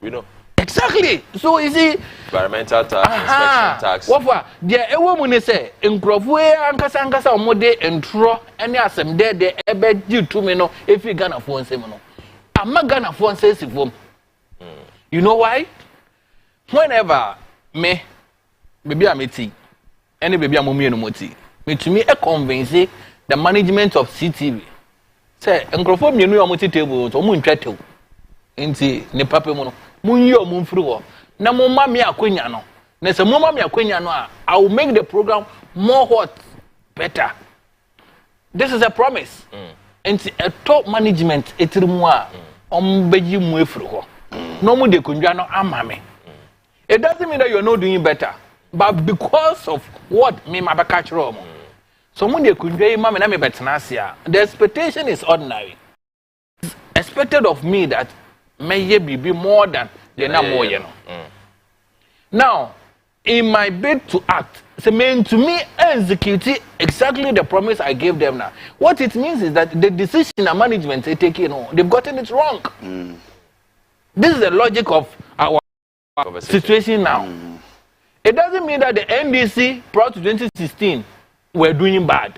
Speaker 3: We know.
Speaker 2: Exactly. So you see,
Speaker 3: environmental tax, inspection tax.
Speaker 2: What for? There, a woman say, in Crawford, Ankasa, Mode, and Tro, and yes, I'm there, they ever due to me, no, if you gonna phone seminal. I'm not gonna phone says if you know why? Whenever me, maybe I'm a tea, any baby I'm no moti, me to me a convince the management of CTV. Say, and Crawford, you know, I'm table, so moon chattel. Inti, ne papa mono. Munyo mumfruo na mumma me akwenya no na se mumma me akwenya no I will make the program more what better. This is a promise. And a top management etirimu a ombeji mu efru no mu de kundwa no amame. It doesn't mean that you're not doing better, but because of what me mabaka chiro mo Someone they could be mama na me betnasia. The expectation is ordinary. It's expected of me that may be more than the more, you know. Now, in my bid to act, so mean to me execute exactly the promise I gave them now. What it means is that the decision and management they take, they've gotten it wrong. This is the logic of our situation now. It doesn't mean that the NDC prior to 2016 were doing bad.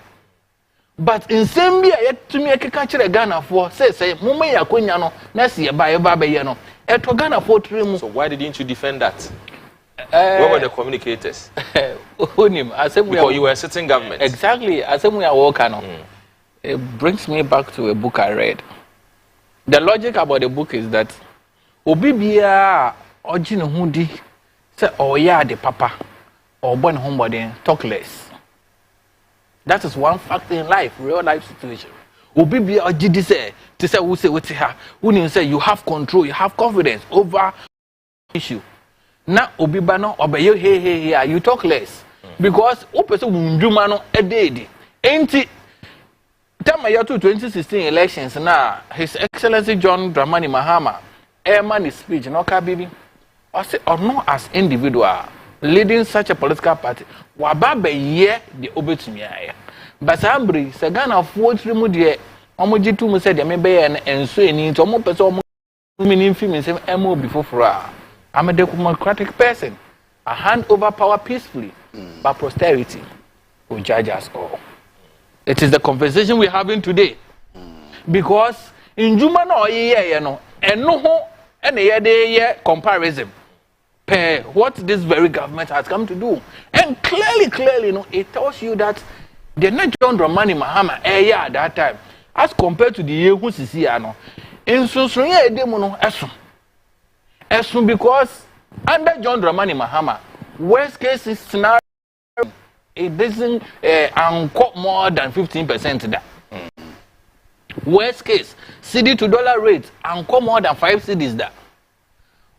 Speaker 2: But in same year, to me, I can catch a Ghana for say, Mumma Yakunyano, Nasi, Babayano, and to Ghana for 3 months.
Speaker 3: So why didn't you defend that? Where were the communicators?
Speaker 2: Because
Speaker 3: you were sitting government.
Speaker 2: Exactly. As we are working on. It brings me back to a book I read. The logic about the book is that Obibia Ojino Hundi say, oh yeah, the papa or born homebody talk less. That is one factor in life, real life situation. Obibia Ojidi say to say who say what her who say you have control, you have confidence over issue. Now Obibano obey hey you talk less because who person wundumano a day ain't time year 2016 elections now His Excellency John Dramani Mahama airman his speech no ka bibi or say or no as individual leading such a political party waba be ye the obetumi aye but ambri se Ghana fo trimu de omoji tu mu se de me be ye enso eni to omo pese omo mini film se emo before I'm a democratic person. I hand over power peacefully, but posterity will judge us all. It is the conversation we're having today. Because in Juma no and no comparison. What this very government has come to do. And clearly, it tells you that the not John Dramani Mahama at that time, as compared to the year who is here, in Susunya Demono Esum. Because under John Dramani Mahama, worst case scenario, it doesn't uncut more than 15% there. Worst case, CD to dollar rate, uncut more than 5 cedis there.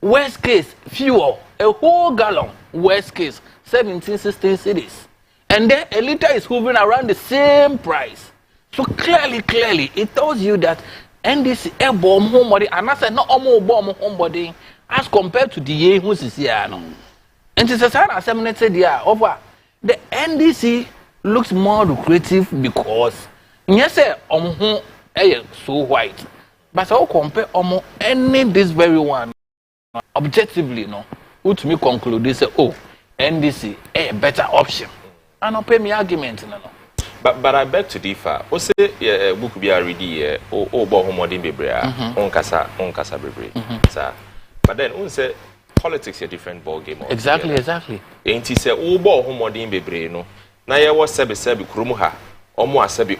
Speaker 2: Worst case, fuel, a whole gallon, worst case, 17, 16 cedis. And then a liter is hovering around the same price. So clearly, it tells you that NDC air bomb homebody, and I said, not almost bomb homebody. As compared to the year who is here, no. And it's a sign as I said, over the NDC looks more lucrative because yes, so white, but I compare almost any this very one objectively, no. Which me conclude this, NDC a better option, and I'll pay me argument, no.
Speaker 3: But I beg to differ. O say book be already bo homodin bebre on kasa bebre, sir. But then, we say politics is a different ball game.
Speaker 2: Exactly.
Speaker 3: Ain't he say, oh, boy, homodin bebre, no? Na ya was sebi krumuha, omo asebi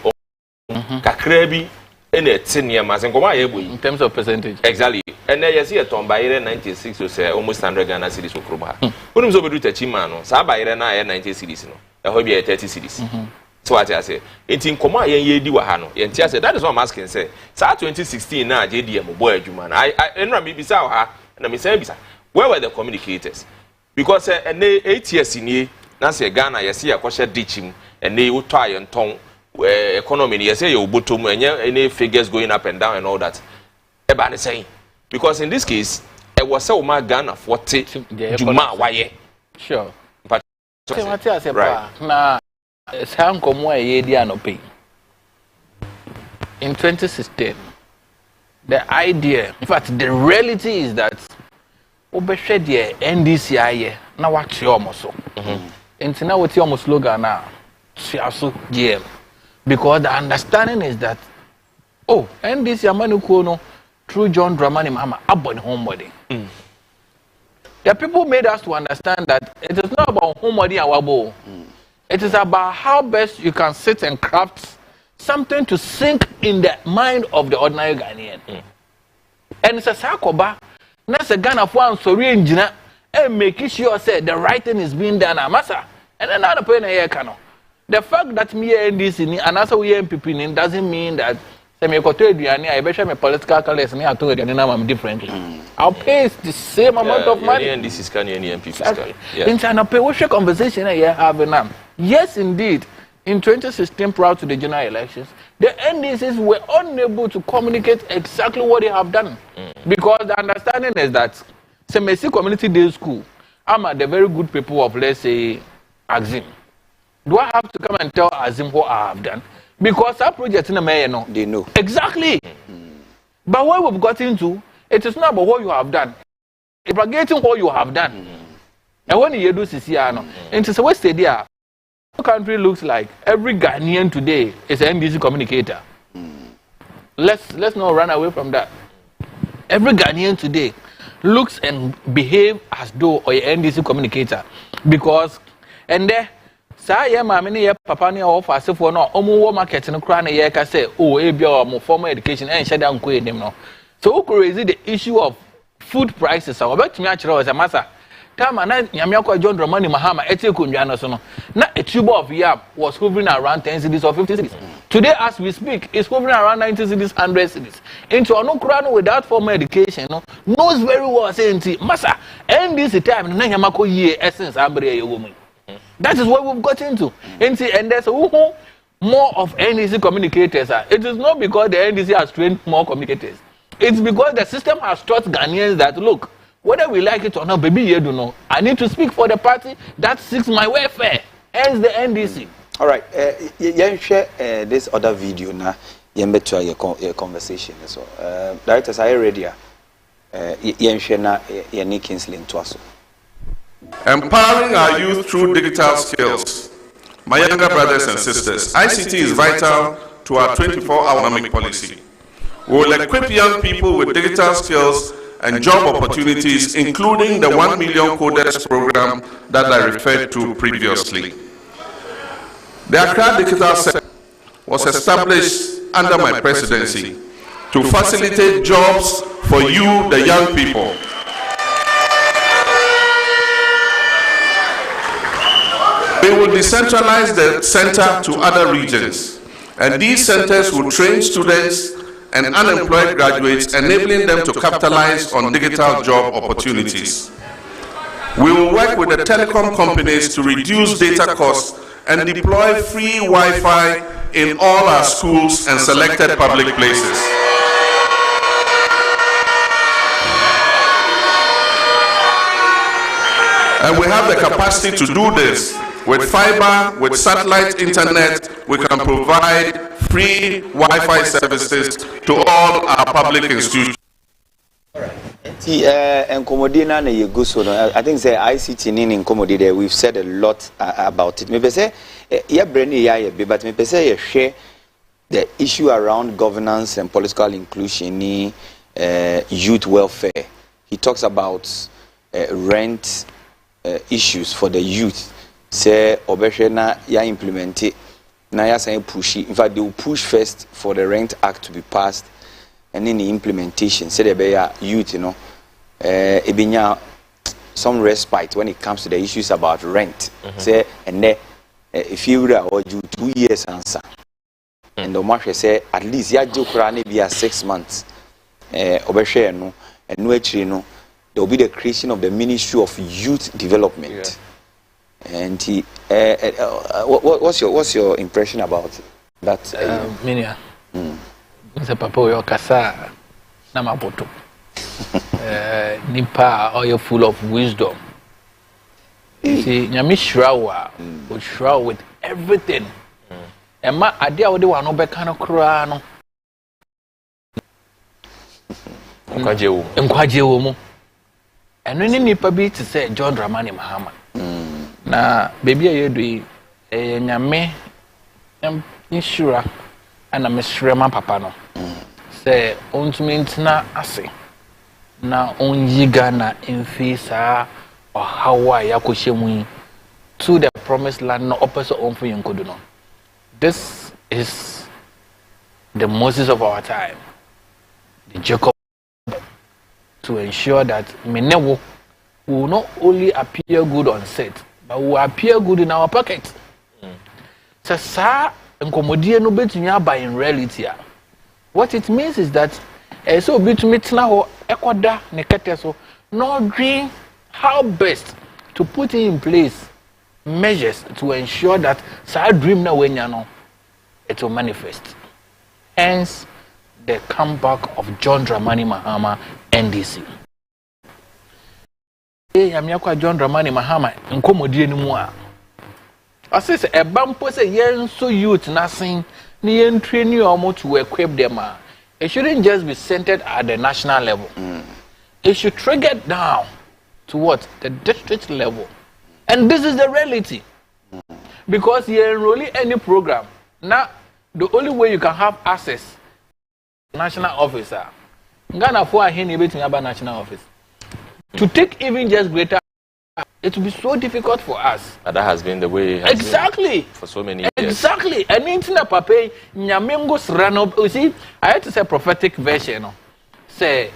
Speaker 3: kakrebi, and a 10 year mas and
Speaker 2: in terms of percentage.
Speaker 3: Exactly. And then you see a tomb by 96 or say almost 100 Ghana cities for krumuha. When was over to Chimano, Sabay 90 cities, no? A hobby 30 cities. So what I say, it's in Koma ye di wahano. And I said, that is what I'm asking. Say, sa 2016 na JDM boy Juman. I maybe saw and I'm saying, where were the communicators? Because 8 years in ye, Nancy Ghana, you see a question ditching, and they would try and tongue economy. You say you bottom and any figures going up and down and all that. Everybody saying, because in this case, it was so my Ghana 40 Juma, why?
Speaker 2: Sure. But what I say, now, Sam Komwa Yediano pay. In 2016, the idea, in fact, the reality is that Obeshed ye NDC na watch almost so. And now what's your slogan now? Siasu GM. Because the understanding is that NDC Amanukono through John Dramani Mahama abon homebody. The people made us to understand that it is not about homebody and wabo. It is about how best you can sit and craft something to sink in the mind of the ordinary Ghanaian. And it's a sakoba, that's a Ghana for one sorry engineer, and making sure said the right thing is being done, massa. And another point here, Kano. The fact that me and this and also we MPP doesn't mean that I bet my political colors and I told you I'm differently. I'll pay the same amount of money.
Speaker 3: And this is can MPP.
Speaker 2: In China, pay what's your conversation I have now? Yes, indeed. in 2016 prior to the general elections, the NDCs were unable to communicate exactly what they have done. Because the understanding is that Semesi Community Day School, I'm at the very good people of, let's say, Azim. Do I have to come and tell Azim what I have done? Because our project in the mayor, no,
Speaker 4: they know.
Speaker 2: Exactly. But what we've got into, it is not about what you have done. It's propagating what you have done. And when you do CCR, and it's a West Area, the country looks like every Ghanaian today is an NDC communicator. Let's not run away from that. Every Ghanaian today looks and behave as though or an NDC communicator. Because, and there, say, my many papa near offer for no omu market in a crown a year can say, oh, ABO, formal education, and shut down queen them no. So, crazy the issue of food prices. I bet me actually as a matter. Time and Yamiako John Dramani Mahama, Etikunjana Sono. Now, a tube of yam was hovering around 10 cities or 50 cities. Today, as we speak, it's hovering around 90 cities, 100 cities. Into a no crown without formal education, no, knows very well saying, Massa, and this time, Yamako ye essence, Abre, a woman. That is what we've got into. And there's more of NDC communicators. It is not because the NDC has trained more communicators. It's because the system has taught Ghanaians that, look, whether we like it or not, baby, you don't know. I need to speak for the party that seeks my welfare. Hence the NDC.
Speaker 4: All right. You share this other video now. You better your conversation. So, directors, are you ready? You share now. You need Kingsley to us.
Speaker 5: Empowering our youth through digital skills. My younger brothers and sisters, ICT is vital to our 24-hour economic policy. We will equip young people with digital skills and job opportunities, including the 1 million coders program that I referred to previously. The Accra Digital Center was established under my presidency to facilitate jobs for you, the young people. We will decentralize the center to other regions, and these centers will train students and unemployed graduates, enabling them to capitalize on digital job opportunities. We will work with the telecom companies to reduce data costs and deploy free Wi-Fi in all our schools and selected public places. And we have the capacity to do this. With fiber, with satellite internet, we can provide free Wi-Fi services to all our public institutions.
Speaker 4: I think the ICT in Komodi, we've said a lot about it. Maybe say, but maybe say share the issue around governance and political inclusion, youth welfare. He talks about rent issues for the youth. Say Obeshena ya implement it. Now ya saying push it. In fact, they will push first for the Rent Act to be passed, and then the implementation. Say they be youth, ebinya some respite when it comes to the issues about rent. Say and then if you or you 2 years answer, and the market say at least ya jokra ne be 6 months. Obeshe no and no actually no. There will be the creation of the Ministry of Youth Development. Yeah. And what's your impression about that?
Speaker 2: Minia, Mr. Papa, your kasa namapoto. Nipa, or you're full of wisdom. You see, Nyami Shrawa would shroud with everything. And my idea would want no becano crano. Nkwajewo. And when nipa be to say John Dramani Mahama. Na baby aye do nyame insura ana mesrɛ ma papa no sɛ ontumi ntina ase na onyi Ghana mfi saa ɔhawa yakɔhyɛ mu to the promised land no opposite onfo yenkodo no. This is the Moses of our time, the Jacob, to ensure that Menewo will not only appear good on set, but will appear good in our pocket. So, sir, nkomodie no betumi aba in reality. What it means is that so betumi tena ho ekoda ne kete so no dream how best to put in place measures to ensure that our dream now when it will manifest. Hence, the comeback of John Dramani Mahama, NDC. John Dramani Mahama, nkomodi anymore. I say a bumper say yen so youth nothing, ni training almost to equip them. It shouldn't just be centered at the national level. It should trigger down to what? The district level. And this is the reality. Because you enroll any program. Now, the only way you can have access to national officer, Ghana for a national office. To take even just greater, it will be so difficult for us.
Speaker 3: But that has been the way it has been for so many years.
Speaker 2: Exactly. And internet papa nyamengos run up. You see, I had to say prophetic version. Say,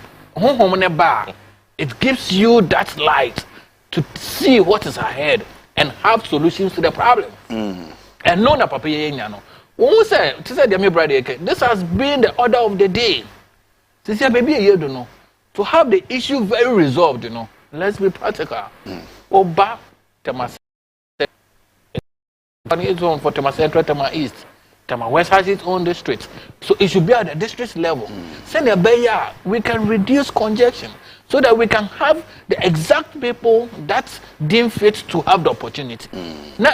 Speaker 2: it gives you that light to see what is ahead and have solutions to the problem. And no na papa yenyano. When we say, this has been the order of the day. This year, baby, you don't know. To have the issue very resolved, let's be practical. Oba, Tema its own for Tema Central, Tema East. Tema West has its own district. So it should be at the district level. Send a bayer, we can reduce congestion so that we can have the exact people that deem fit to have the opportunity. Now,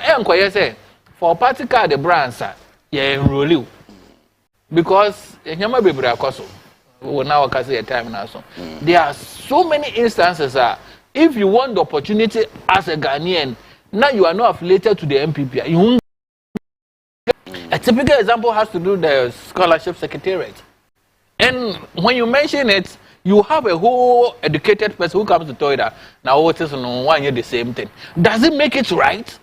Speaker 2: say, for party card, the brands are enroll you. Because, now I say a time now. So there are so many instances if you want the opportunity as a Ghanaian, now you are not affiliated to the MPP. You won't. A typical example has to do with the scholarship secretariat. And when you mention it, you have a whole educated person who comes to tell you that now what is one year the same thing. Does it make it right?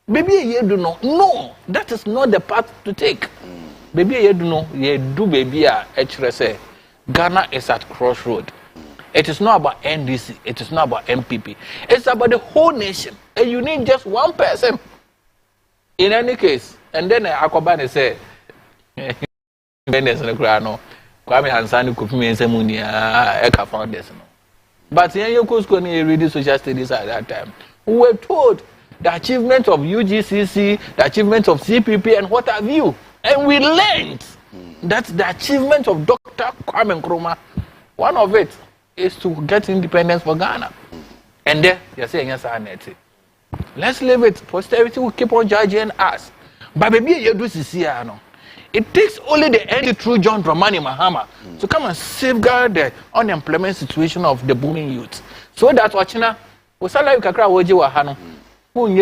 Speaker 2: Maybe a year do not. No, that is not the path to take. Baby, you know, you do baby say Ghana is at crossroad. It is not about NDC, it is not about MPP. It's about the whole nation. And you need just one person. In any case, and then Akobane say Kwame Hansani Kupimi and Semunia Eka found this. But in your course when you read social studies at that time, we were told the achievements of UGCC, the achievements of CPP and what have you. And we learned that the achievement of Dr. Kwame Nkrumah, one of it is to get independence for Ghana. And then you're saying, yes, let's leave it. Posterity will keep on judging us. But maybe you do see, it takes only the end through John Dramani Mahama to come and safeguard the unemployment situation of the booming youth. So that's what China was like Kakra Waji Wahano.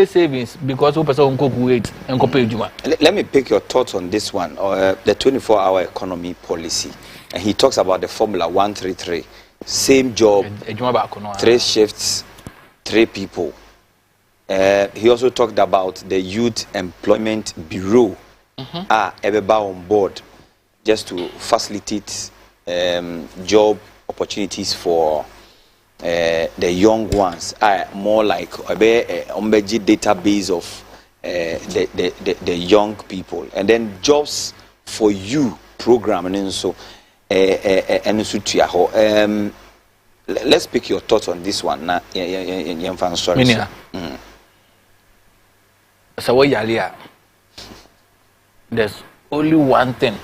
Speaker 2: Savings because
Speaker 4: let me pick your thoughts on this one, the 24-hour economy policy. And he talks about the formula 133. Same job, 3 shifts, 3 people. He also talked about the Youth Employment Bureau. Everybody on board just to facilitate job opportunities for the young ones are more like a database of the young people, and then jobs for you program and so let's pick your thoughts on this one now.
Speaker 2: So there's only one thing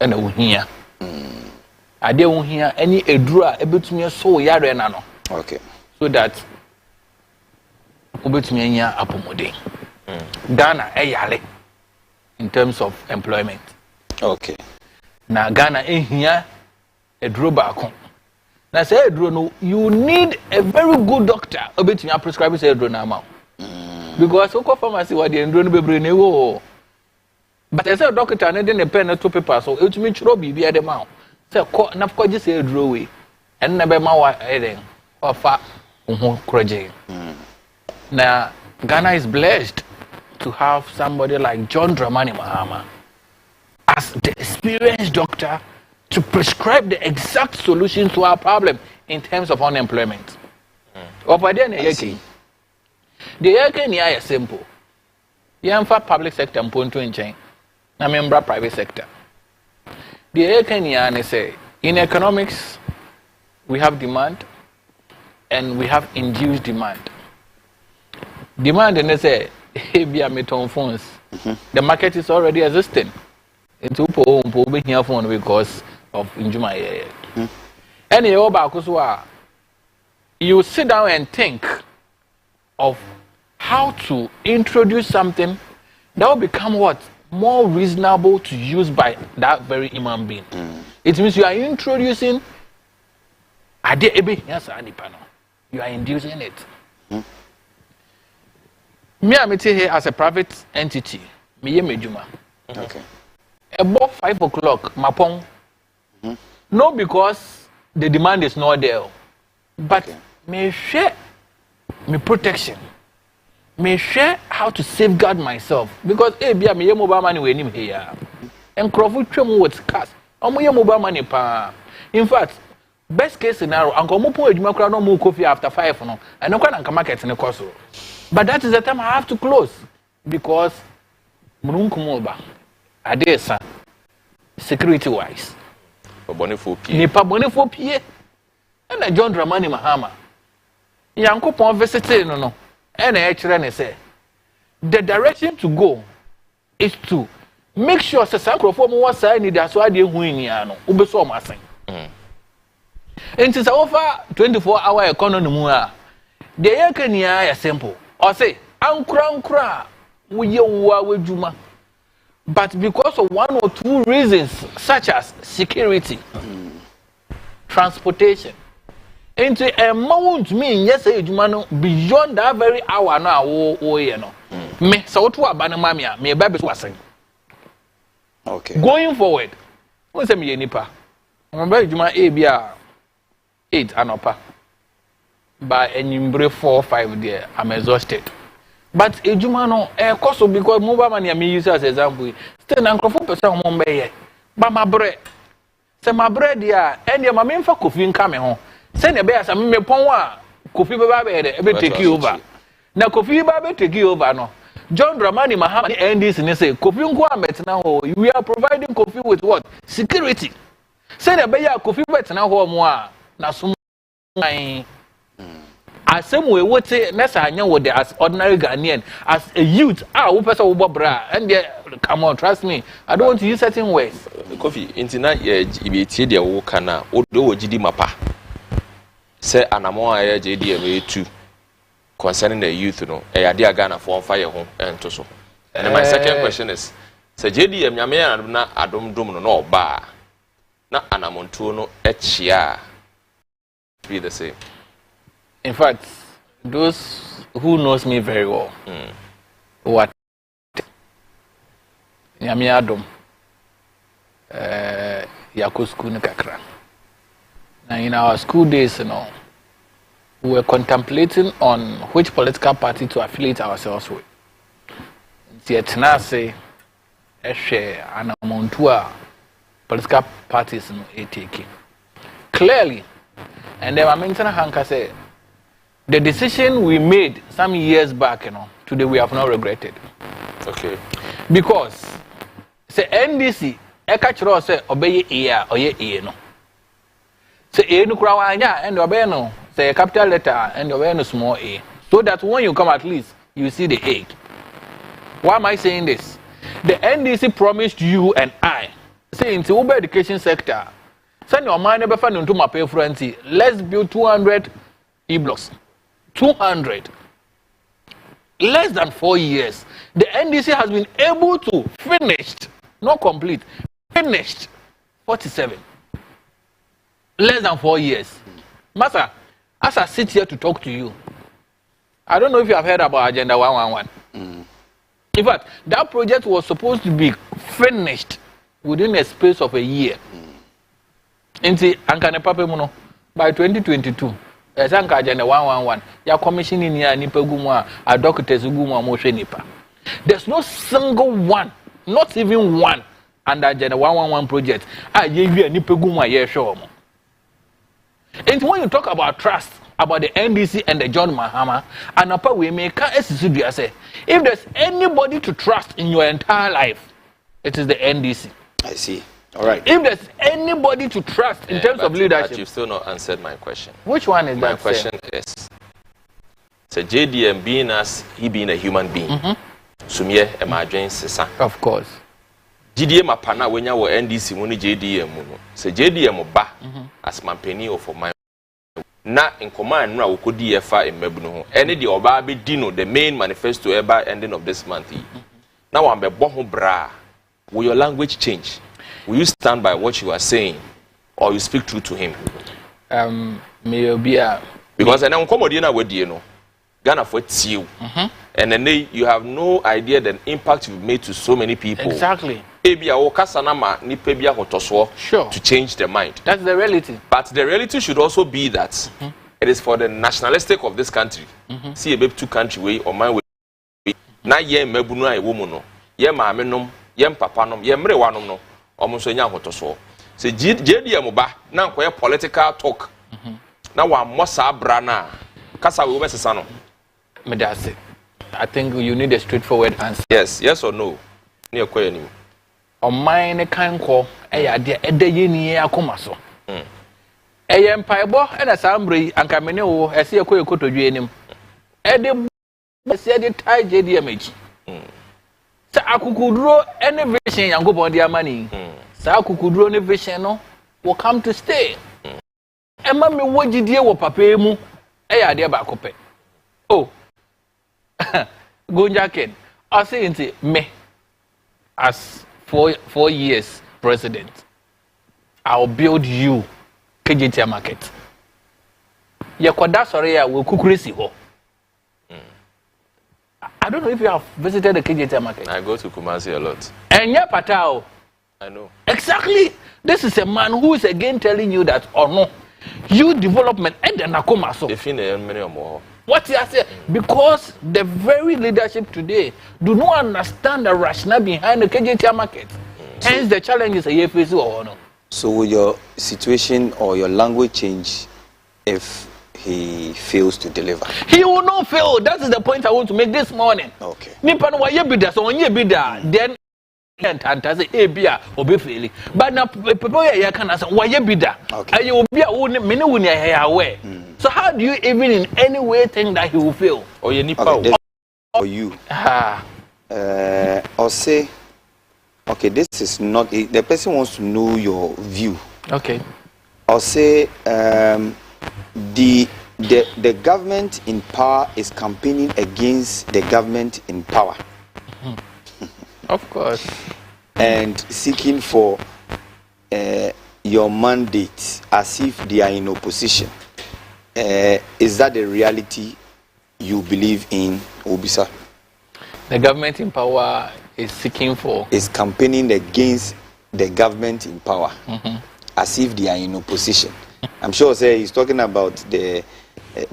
Speaker 2: and we hear. I don't hear any edra able to me so yare nano.
Speaker 4: Okay.
Speaker 2: So that ubetumi apomode. Ghana yale in terms of employment.
Speaker 4: Okay.
Speaker 2: Na Ghana here edro baako. Na say edro no, you need a very good doctor ubetumi prescribe say edro na ma. Because oko pharmacy wa the edro no bebre na wo. But I say doctor na dey na pen na to paper so etumi chiro bibi e dey ma. So, Nafko just say draw away, and never my heading or fat project. Now, Ghana is blessed to have somebody like John Dramani Mahama as the experienced doctor to prescribe the exact solution to our problem in terms of unemployment. The is simple. You have public sector and point to in chain. I remember private sector. The Kenya say in economics we have demand and we have induced demand. Demand and they say, hey, be a meton phones. The market is already existing. It's up here phone because of Injuma. Any over you sit down and think of how to introduce something that will become what? More reasonable to use by that very human being. It means you are introducing you are inducing it. Me, I'm here as a private entity. Me, Mejuma.
Speaker 4: Okay.
Speaker 2: About 5 o'clock, Mapong. No, because the demand is not there, but me share me protection. Me share how to safeguard myself because be me mobile money we him here. And Crawford twem with cash. Omo mobile money pa. In fact, best case scenario, anko mo pon adwuma kra no mo coffee after 5 no. And no kwa market ne cost. But that is the time I have to close because murunkumoba adesa security wise. Nipa boni fo pie. And John Dramani Mahama. Yankopon visited no. And I say the direction to go is to make sure that Sankrofo mo was saying that's why they win no ubeso masen. And since over 24-hour economy mu a the yakania ya simple. Or say ankra we wadwuma. But because of 1 or 2 reasons such as security, transportation, into a amount mean yes beyond that very hour now me so to abanamamia me baby was saying.
Speaker 4: Okay.
Speaker 2: Going forward, what's a me nipa? Remember Juma Abia 8 anopa. By any 4 or 5 there, I'm exhausted. But Ejuma no cost because mobile money me use as example. Still na nkrofo person mo mbeye. Ba my bread. Say my bread there, and your mama fa kofi nka me ho. Say na be as me pon a kofi be ba be take you over. Na kofi ba be take you over no. John Dramani Mahama NDC ne say kofi nko ametena ho. We are providing kofi with what? Security. Say na be ya kofi betena ho mo a na so as some way what say as ordinary Ghanaian as a youth wo person wo bra and come on trust me I don't want to use certain words
Speaker 3: coffee intina ye tie de wo kana o do wogidi mapa say anamo aye JDM 2 concerning the youth no e ade Ghana for fire ho ento so and my second question is say JDM nyame na adom dom no no ba na anamontuo no echia be the same.
Speaker 2: In fact, those who knows me very well, what Nyami Adam, Yakusku Nikakra. Now, in our school days, we were contemplating on which political party to affiliate ourselves with. Tietnase, Eshe, and Montua political parties taking. Clearly, and then I mentioned Hanka say, the decision we made some years back, today we have not regretted.
Speaker 3: Okay.
Speaker 2: Because say NDC, Ekachro say obey ear or ye no. Say e no krawanya and obey no. Say a capital letter and obey no small a. So that when you come at least you see the A. Why am I saying this? The NDC promised you and I, say in the Uber education sector, send your mind never find into my pay friendly. Let's build 200 e-blocks. 200. Less than 4 years. The NDC has been able to finish, not complete, finished 47. Less than 4 years. Master, as I sit here to talk to you, I don't know if you have heard about Agenda 111. In fact, that project was supposed to be finished within a space of a year. By 2022, Agenda 111, ya commissioning ya nipa gumu a doctors gumu a moshe nipa. There's no single one, not even one, under Agenda 111 project. Nipa gumu a show. And when you talk about trust, about the NDC and the John Mahama, and upper we make say, if there's anybody to trust in your entire life, it is the NDC.
Speaker 4: I see. All right.
Speaker 2: If there's anybody to trust in terms of leadership.
Speaker 3: But you've still not answered my question.
Speaker 2: Which one is
Speaker 3: my
Speaker 2: that?
Speaker 3: My question is, So JDM being as he being a human being. Sumie e ma adwen sesa.
Speaker 2: Of course.
Speaker 3: GDM apana wenya wo NDC mu ni JDM mu no. So JDM ba as mampeni of my na in command no akodi efa emmabu no ho. Ene de oba be di no the main manifesto eba ending of this month. Now I'm be bo ho bra. Will your language change? Will you stand by what you are saying or you speak true to him? Because and comedy na we no Ghana for you. And then you have no idea the impact you've made to so many people.
Speaker 2: Exactly.
Speaker 3: Sure. To change their mind.
Speaker 2: That's the reality.
Speaker 3: But the reality should also be that it is for the nationalistic of this country. See a baby two country way or my way. Na ye mebunu a woman no. Ye maame nom, ye papa nom, ye mre wanom no. Omo so nya hotoso. Se JDM ba na nkoye political talk. Na wa mosa bra na kasa we obesesa no.
Speaker 2: Medase. I think you need a straightforward answer.
Speaker 3: Yes or no. Ni ekoye ni.
Speaker 2: On mine kan ko eya de edaye ni akoma so. Eye mpaebo e na sambre anka mene wo ese ekoye kotodwe enim. Ede ese de tie JDM echi. Sa akukuduro any vision yankopon de amani. Sa akukuduro ne vision no will come to stay. Emma me wogidie wo papa mu eya de ba kope. Oh. Gunja Ken, I say me as 4 years president, I'll build you KJT market. Ya kwada sorry ya we kukurisi ho. I don't know if you have visited the KJT market.
Speaker 3: I go to Kumasi a lot.
Speaker 2: And ya patao.
Speaker 3: I know.
Speaker 2: Exactly. This is a man who is again telling you that or no. You development and then nakoma so. What you say? Because the very leadership today do not understand the rationale behind the KJT market. Hence the challenge is a face or no.
Speaker 4: So will your situation or your language change if he fails to deliver?
Speaker 2: He will not fail. That is the point I want to make this morning.
Speaker 4: Okay.
Speaker 2: Nipan wa yebida so onye bida then and say ebia obi fail. But now people ya can say wa yebida. Aye obi a wo me wuni ya aware. So how do you even in any way think that he will fail?
Speaker 3: Or you nipa
Speaker 4: for you. Or say okay, this is not the person wants to know your view.
Speaker 2: Okay.
Speaker 4: Or say the government in power is campaigning against the government in power.
Speaker 2: Of course.
Speaker 4: And seeking for your mandate as if they are in opposition. Is that the reality you believe in, Obisa?
Speaker 2: The government in power is seeking for...
Speaker 4: Is campaigning against the government in power as if they are in opposition. I'm sure he's talking about the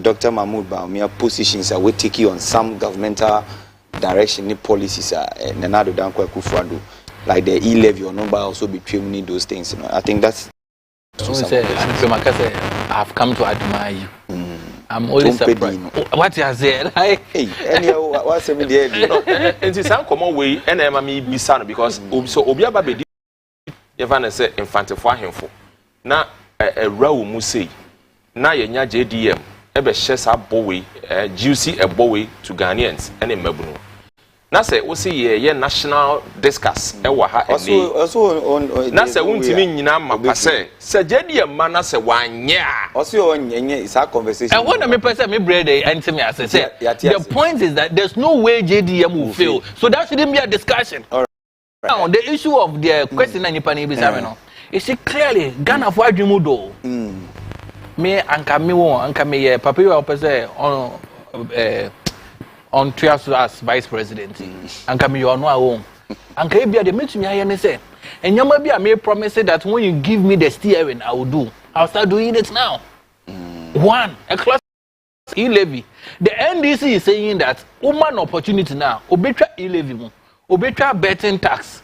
Speaker 4: Dr. Mahmoud Bawumia positions that will take you on some governmental direction, policies, Nenado Dankwa Kufuado, like the E-levy or number also between those things. You know, I think that's.
Speaker 2: I have come to admire you. I'm always surprised. What you said? Hey,
Speaker 4: what's the idea?
Speaker 3: And it's a common way, and I'm Bisano because so Obia Baby, Evan said, infant for him for now a row Musi. Now you're JDM, ever shares a boy, juicy a boy to Ghanaians and in Mebuno. Now say, we see ye national discuss.
Speaker 4: Also on.
Speaker 3: Now say, won't you mean Yama say JDM man say 1 year.
Speaker 4: Also on it's our conversation.
Speaker 2: I want to person me bread and to me as I said. The point is that there's no way JDM will fail. So that shouldn't be a discussion. Right. Now the issue of the question and Nipani Bisano. You see clearly Ghana for Jumudo. Me anka me papa you person on trials as vice president. Anka me you know anka e bia de metumi aye ne say enyama bia me promise that when you give me the steering I will do. I'll start doing it now. One, a class E-levy. The NDC is saying that woman opportunity now obetra E-levy mu obetra betting tax.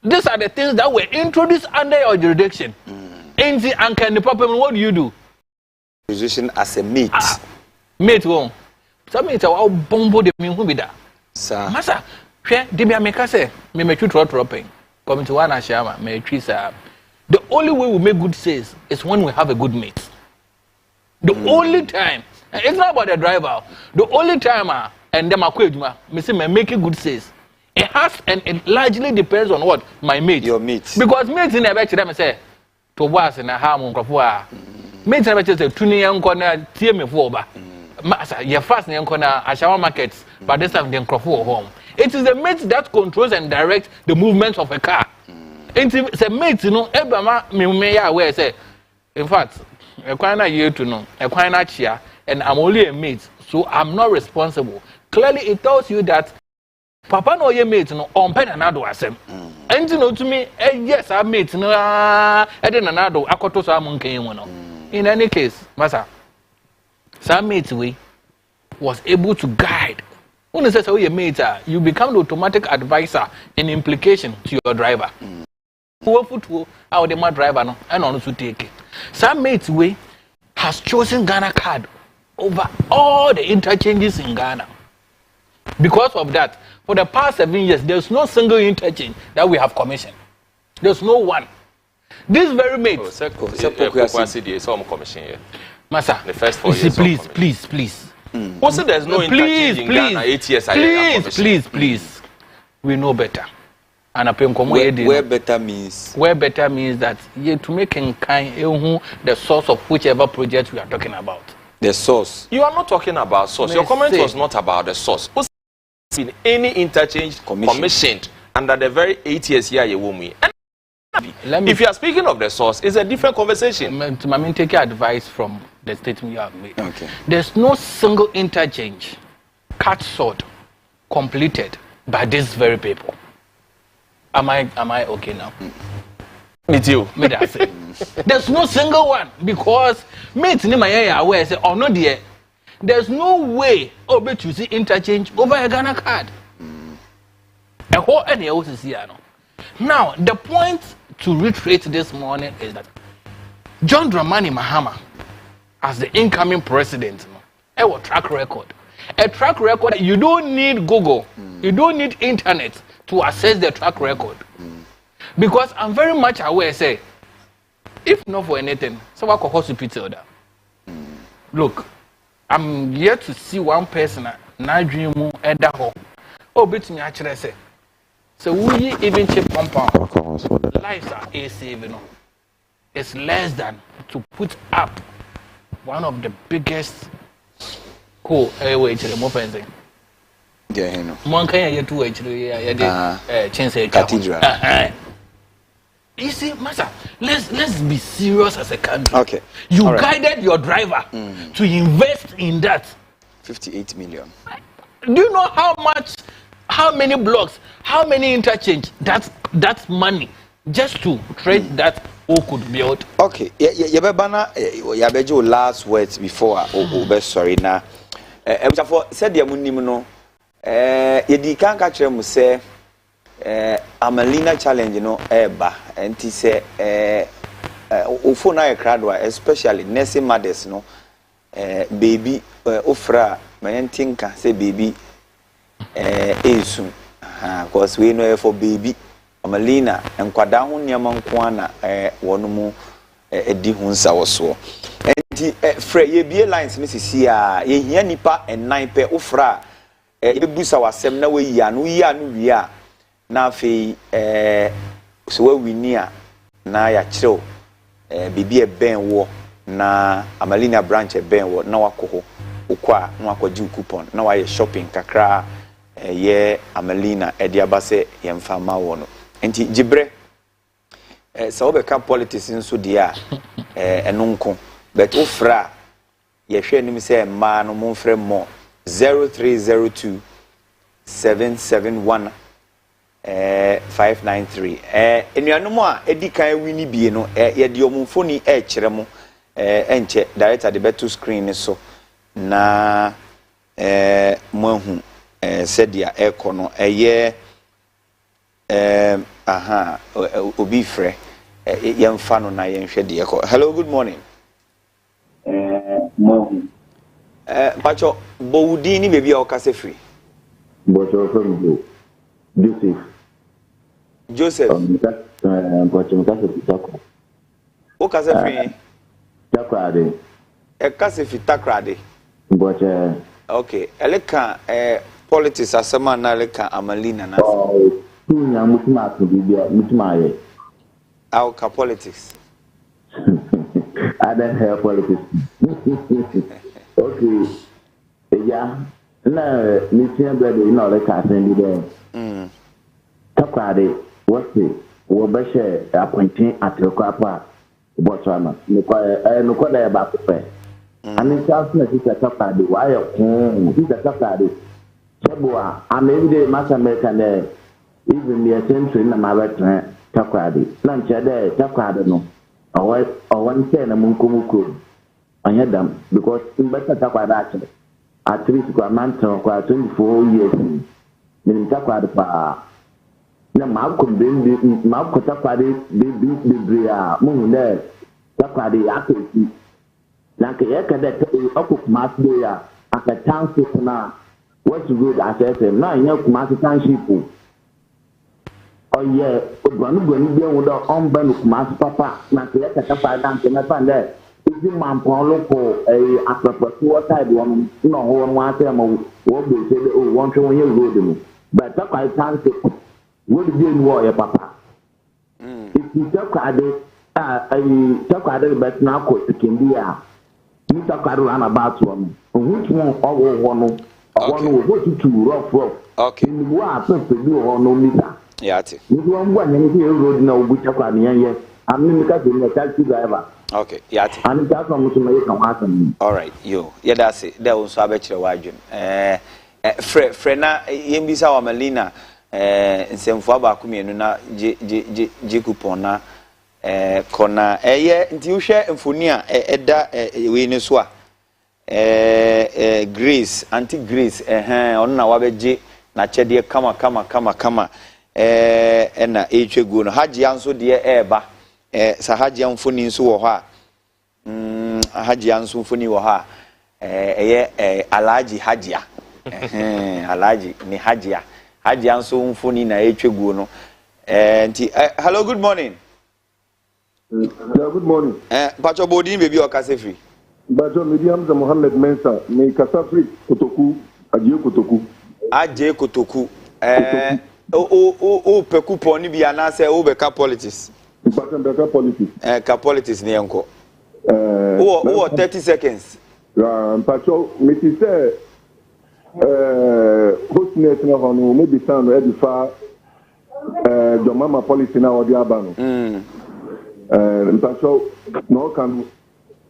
Speaker 2: These are the things that were introduced under your jurisdiction. Ain't anka the problem what do you do?
Speaker 4: Position as a mate.
Speaker 2: Mate won. Some it's a bombo de me who be that.
Speaker 4: Sir.
Speaker 2: Massa, share de me make say me true dropping. Come to one ashama, me tree sir. The only way we make good sales is when we have a good mate. The only time. It's not about the driver. The only time and them me say me making good sales. It has and it largely depends on what my mate.
Speaker 1: Your mate.
Speaker 2: Because mates in the back them say to was in a harm on crofua. Mates in the back say tuni young corner tear me for ba. Massa, you're fast young corner Ashawa markets, but this time then crofua home. It is the mate that controls and directs the movements of a car. It's a mate, you know, Ebama me aware say. In fact, a quite year to know, a quite cheer, and I'm only a mate, so I'm not responsible. Clearly, it tells you that Papa no ye mate no on pen another asem. And you know to me, yes, I mate no, I didn't another akoto sa monkey no. In any case, Massa, some mate we was able to guide. When it says how you mate, you become the automatic advisor in implication to your driver. Who how the driver no, and on to take it. Some mates way has chosen Ghana card over all the interchanges in Ghana. Because of that, for the past 7 years, there's no single interchange that we have commissioned. There's no one. This very mate.
Speaker 3: Commission here.
Speaker 2: Massa,
Speaker 3: the first 4 years.
Speaker 2: Please.
Speaker 3: Also, there's no interchange in Ghana 8 years.
Speaker 2: Please. We know better. And
Speaker 1: where better means
Speaker 2: that you to make the source of whichever project we are talking about.
Speaker 1: The source.
Speaker 3: You are not talking about source. Your comment was not about the source. In any interchange commissioned under the very 8 years here you will me. If you are speaking of the source, it's a different conversation.
Speaker 2: I take your advice from the statement you have made.
Speaker 1: Okay.
Speaker 2: There's no single interchange cut short completed by these very people. Am I okay now?
Speaker 3: Me too.
Speaker 2: Me that say. There's no single one because mates ni my aware say oh no dear. There's no way bet you see interchange over a Ghana card. A whole any else is here no. Now the point to reiterate this morning is that John Dramani Mahama as the incoming president a track record. A track record you don't need Google, you don't need internet to assess the track record. Because I'm very much aware, say, if not for anything, so I could hospital that. Look, I'm yet to see one person na dream at that home. Oh, but me actually say. So we even check compound. Lives are a saving. It's less than to put up one of the biggest airway to the more fencing.
Speaker 1: Yeah, no.
Speaker 2: One can you do actually chance
Speaker 1: cathedral.
Speaker 2: You see, Master, let's be serious as a country.
Speaker 1: Okay.
Speaker 2: You guided your driver to invest in that.
Speaker 1: 58 million.
Speaker 2: Do you know how many blocks, how many interchange that's money just to trade that who could build?
Speaker 1: Okay. Yeah, your last words before sorry now. Said the munim no. Yedi kan ka kire mu se Amalina challenge no eba enti se ofo na ye crowd especially nursing mothers no baby ofra mayentinka say baby esu cause we know for baby Amalina enkwada ho niam nko ana wono mu edi hu nsa woso enti frɛ ye bie lines no sisi a ye hia nipa enan pe ofra ebusa wasem na we yi anu wi na afei so we wini a na ya kyerɛw bibi e ben wo na Amalina branch e ben wo na wakoho ukwa na wakɔgye coupon na waye shopping kakra ye Amalina e dia ba se ye mfa ma wo no enti gibre so be ka politics nso dia enunko but ofra ye hwɛ nim se ma no momfrɛ mo 0302 771 593 enuanom a edikan wini bie no ye de omfoni kyerɛ mo enche director de beto screen so na moahu sedia ekono eye obi frɛ yemfa no na yenhwɛ de ekɔ. Hello, good morning.
Speaker 6: Morning.
Speaker 1: Pacho Bowudi ni baby o kase free.
Speaker 6: But from
Speaker 1: Joseph. O kase free.
Speaker 6: Takrade.
Speaker 1: E kase fi takrade.
Speaker 6: But
Speaker 4: okay, eleka politics asema na eleka Amalina na.
Speaker 6: Tunya mutima akubibia mutima ye.
Speaker 4: Our politics.
Speaker 6: I don't have politics. Okay. Yeah. Na nitia brother ina le ka sen there. Takwade what's it? Wo be share appointing atroko apa Botswana. No kwa da ba ko pe. Ani chance na sisa takwade wa yo. Sisa takwade. Chebua am every day mass America there. Even the attention in my right takwade. Na nchede takwade no. Awan say na munkumuku. Anya dam because in better takwade actually. At least kwa manto kwa 24 years. Ni takwade pa na mako takwade be a mu ne takwade aketi. Na ke yakada okuk mas do ya aka township na what's good as FM na nya kuma township. Oh yeah, ogwanu bi enwo do omba no kuma papa na ke yakata pa dan ke na pa nde isi mampon loko apapasu water do no ho no ase ma wo be se de o won twe won ye road no but takwade township wo de bi enwo ye papa if takwade takwade bet na ko tikindi a ni takwade ana ba to no ohun tun owo no owo wo tutu rough
Speaker 4: okay
Speaker 6: ni wo a pepe bi ho no mita
Speaker 4: yeah ati
Speaker 6: ni wo ngwa nyen ki road na obu takwade yan ye amni mi ka ni taxi driver
Speaker 4: okay yeah ati
Speaker 6: ani ta so mutu mai kan hasan
Speaker 4: all right yo yeah that's it there won so abekire wadwem fre na yembisa wa Malina nsemfo abaako mienu na je coupon na kona nti wo hwe mfoni a eda we ni so a Grace anti Grace ono na wabeje na chede kama na etwegu no hajia nso de eba sa hajia mfoni nso wo ho a hajia nso mfoni wo ho a alaji hajia alaji ni hajia hajia nso mfoni na etwegu no nti hello good morning.
Speaker 7: Yeah, good morning.
Speaker 4: Pacho Bodin baby or Kasefri.
Speaker 7: Bajo Medium Mohammed Mensa, me Kasafri Kotoku, Aje Kotoku.
Speaker 4: Aje Kotoku. Peku poni bi anase o beka politics.
Speaker 7: Bajo beka politics.
Speaker 4: Ka politics ni enko. 30 seconds.
Speaker 7: Pacho me ti say hostness na hono me bi san e di fa Jomama policy na odi abano. Pacho no kan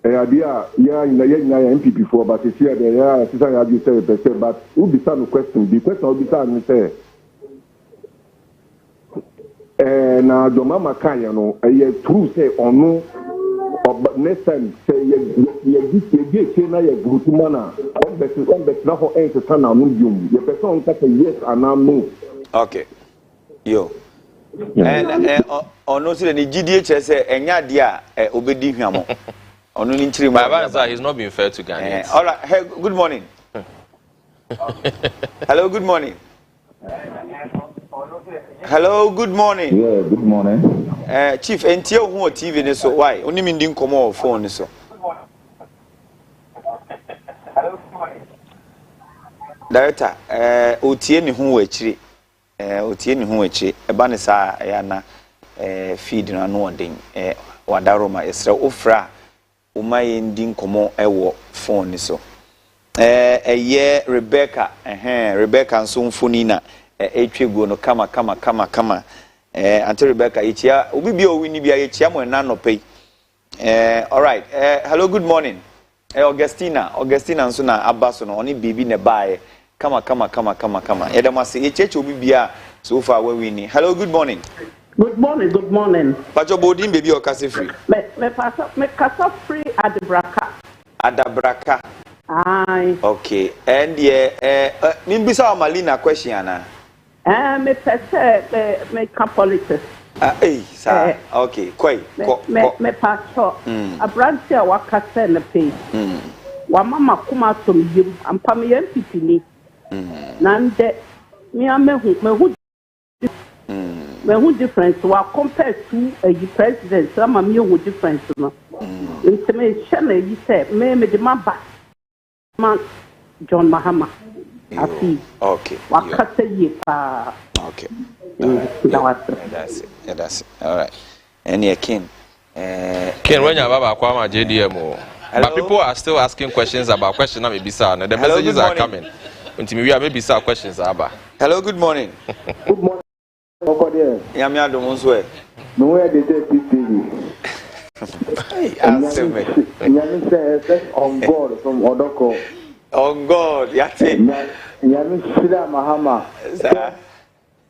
Speaker 7: idea ya MPP for but it's here there sister ya you say but who be some question the question will be say na Jomama kaya no true say onu next time say ye na ye group mana on bet na ho enter na no yum ye person say yes and no.
Speaker 4: Okay yo ono si ni gidie che say enya de a obedi hwamo ono ni nchiri mu
Speaker 3: Baba he's not being fair to Ghanaians.
Speaker 4: All right, hey, good morning. Hello, good morning. Hello, good morning.
Speaker 6: Yeah, good morning.
Speaker 4: Chief, entie hu TV ni so why? Oni mi ndi nkomo phone ni so. Hello, good morning. Director, otie ni hu wachiri. Otie ni hu wachiri. Eba ni sa ya na feed no anu odin. Wadaroma esra ofra umaye ndi nkomo ewo phone ni so. Rebecca, Rebecca nso mfoni na etwegu no kama Auntie Rebecca ichia obi bia owini bia ichia mo na no pay. All right. Hello, good morning. Augustina nso na abaso no oni bibi ne bae kama. Edamase icheche obi bia so far we wini. Hello, good morning.
Speaker 8: Good morning.
Speaker 4: Pacho Bodin baby o kase free.
Speaker 8: Me kasa free
Speaker 4: Adabraka.
Speaker 8: Aye.
Speaker 4: Okay. And nimbisa wa Malina question ana.
Speaker 8: Me pese me politics.
Speaker 4: Sir. Okay. Koi.
Speaker 8: Me pacho. Abrantia wakase na pay. Wa mama kuma som yim ampa me MPP ni. Nande me hu difference wa compared to a president some me hu difference no. Into me shana yi say me de maba John Mahama. Afi.
Speaker 1: Okay.
Speaker 8: Wakata ye pa.
Speaker 1: Okay.
Speaker 8: That's
Speaker 1: it. That's it. All right. Any Ken.
Speaker 3: Ken, when you're about Kwama JDMO. But people are still asking questions about questions. Maybe the messages are coming. Until we are maybe some questions about.
Speaker 1: Hello, good morning.
Speaker 9: Good morning.
Speaker 1: Yamia Domonswe.
Speaker 9: No way they say CTV.
Speaker 1: Answer me.
Speaker 9: Nyami says on God from Odoko.
Speaker 1: On God, Yati.
Speaker 9: Nyami Shida Mahama.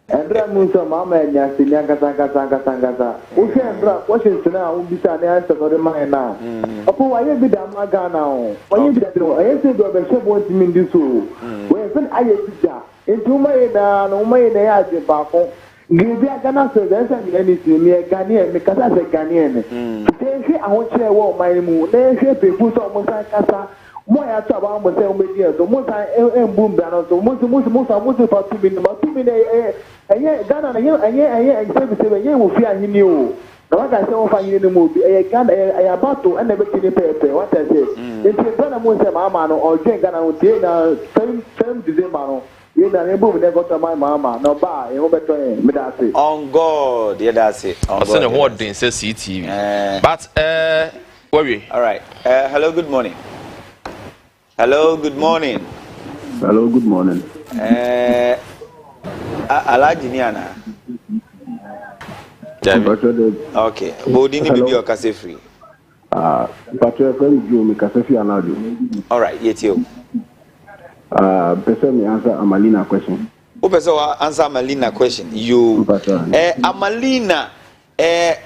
Speaker 9: Endra Munso Mama and Yasi Sanga. Uke Endra, questions now, Ubisa, the answer for the man now. Upon why you be the Maga now? Why you be the I said, you have a ship wanting in this room. When I am into my no way they are the Bako. Give me a Ghana so there's anything near Ghanaian because I say Ghanaian. They say I want to walk my moon. They say people almost like Casa. More at about myself, so most I am boom down. So most for 2 minutes, about 2 minutes. And yet, Ghana, and yet, 7 years will fear he knew. Like I said, over in the movie, I about to and never kill a paper. What I say, if you're Ghana, Mama or Jane Ghana, will take 7 December. You never to my mama, no buy, you better, that's it.
Speaker 1: On God, yeah, that's it.
Speaker 3: I send a word in CTV. But, worry.
Speaker 1: All right. Hello, good morning. Hello, good morning.
Speaker 6: Hello, good morning.
Speaker 1: Alajiniana. Okay. Bodini bibi o kase free.
Speaker 6: Patrick friend Joe me kase free anado.
Speaker 1: All right, yetio.
Speaker 6: Person me answer Amalina question.
Speaker 1: Who person answer Amalina question? You. Amalina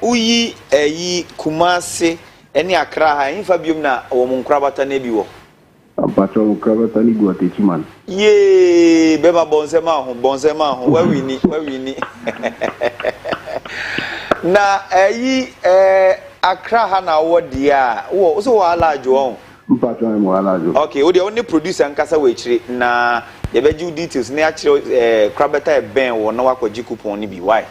Speaker 1: uyi yi Kumasi eni Accra ha infa biom na wo munkrabata na bi wo.
Speaker 6: Patrick munkrabata ni go atechiman.
Speaker 1: Ye beba bonsema ho wa wini na Accra ha na wo dia wo so wa alajo on. Okay, we the only producer nkasa we chire na ye beju details na achire krabeta e ben wo na wakwaji coupon ni bi why.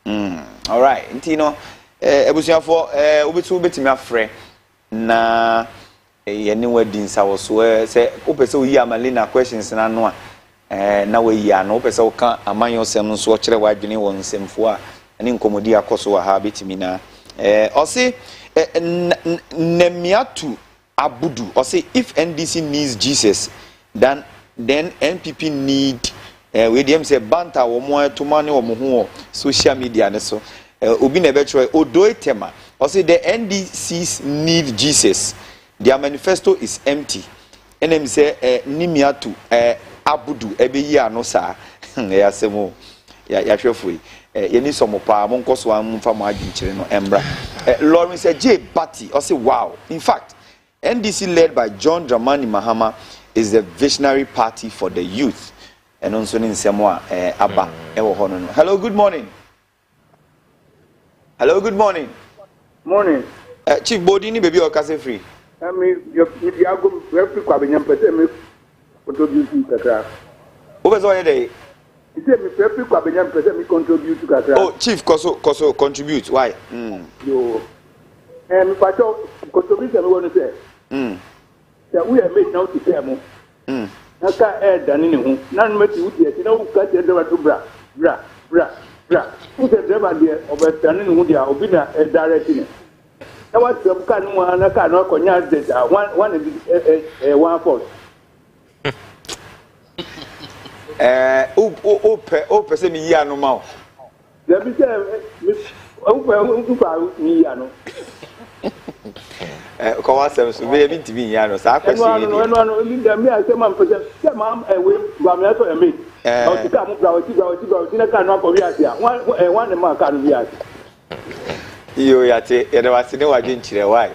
Speaker 1: All right, nti no ebusuafo obetu betimi afre na ye ni wadi nsa wo so se opese oyi Amalina questions na no a na we yi ana opese wo ka amanyo sem nso o chire wadwene wo nsemfo a ani nkomodi akoso wa ha betimi na osi nemiatu Abudu or say if NDC needs Jesus, then NPP need we dem say banta or more to money or more social media and so obi na betray odo tema or say the NDCs need Jesus. Their manifesto is empty. And them say nimiatu Abudu ebe yi ano sa ya semo ya hwefui ye ni somo pa mo nkoso am fa mo adwinkyere no embra Lawrence J Batty or say wow, in fact NDC led by John Dramani Mahama is the visionary party for the youth. And also in Samoa, Abba. Hello, good morning. Hello, good morning.
Speaker 9: Morning.
Speaker 1: Chief Bodini baby or Kase free.
Speaker 9: I mean, you go very quick, but contribute to Kaka.
Speaker 1: Over so day.
Speaker 9: He said, me very quick, but me contribute to Kaka.
Speaker 1: Oh, Chief Koso contribute. Why?
Speaker 9: Yo. And Pacho contribute, I'm going to say. That we are made now to say more. I can't add than anyone. None met you yet. You know, cut the driver to bra. Put the driver there over standing with your opinion directing. Now, what's the kind one? I cannot connect that one force.
Speaker 1: Person me ya no ma.
Speaker 9: Let me say,
Speaker 1: Kwa sem so be bi ntimi ya no sa question ni.
Speaker 9: No, me I say man person, say man we wa me so eme. O ti ka mu bra, o ti na ka no akọ wi ase a. One man ka no wi ase.
Speaker 1: Iyo ya te, ye da wase ne wadwe nkyire why.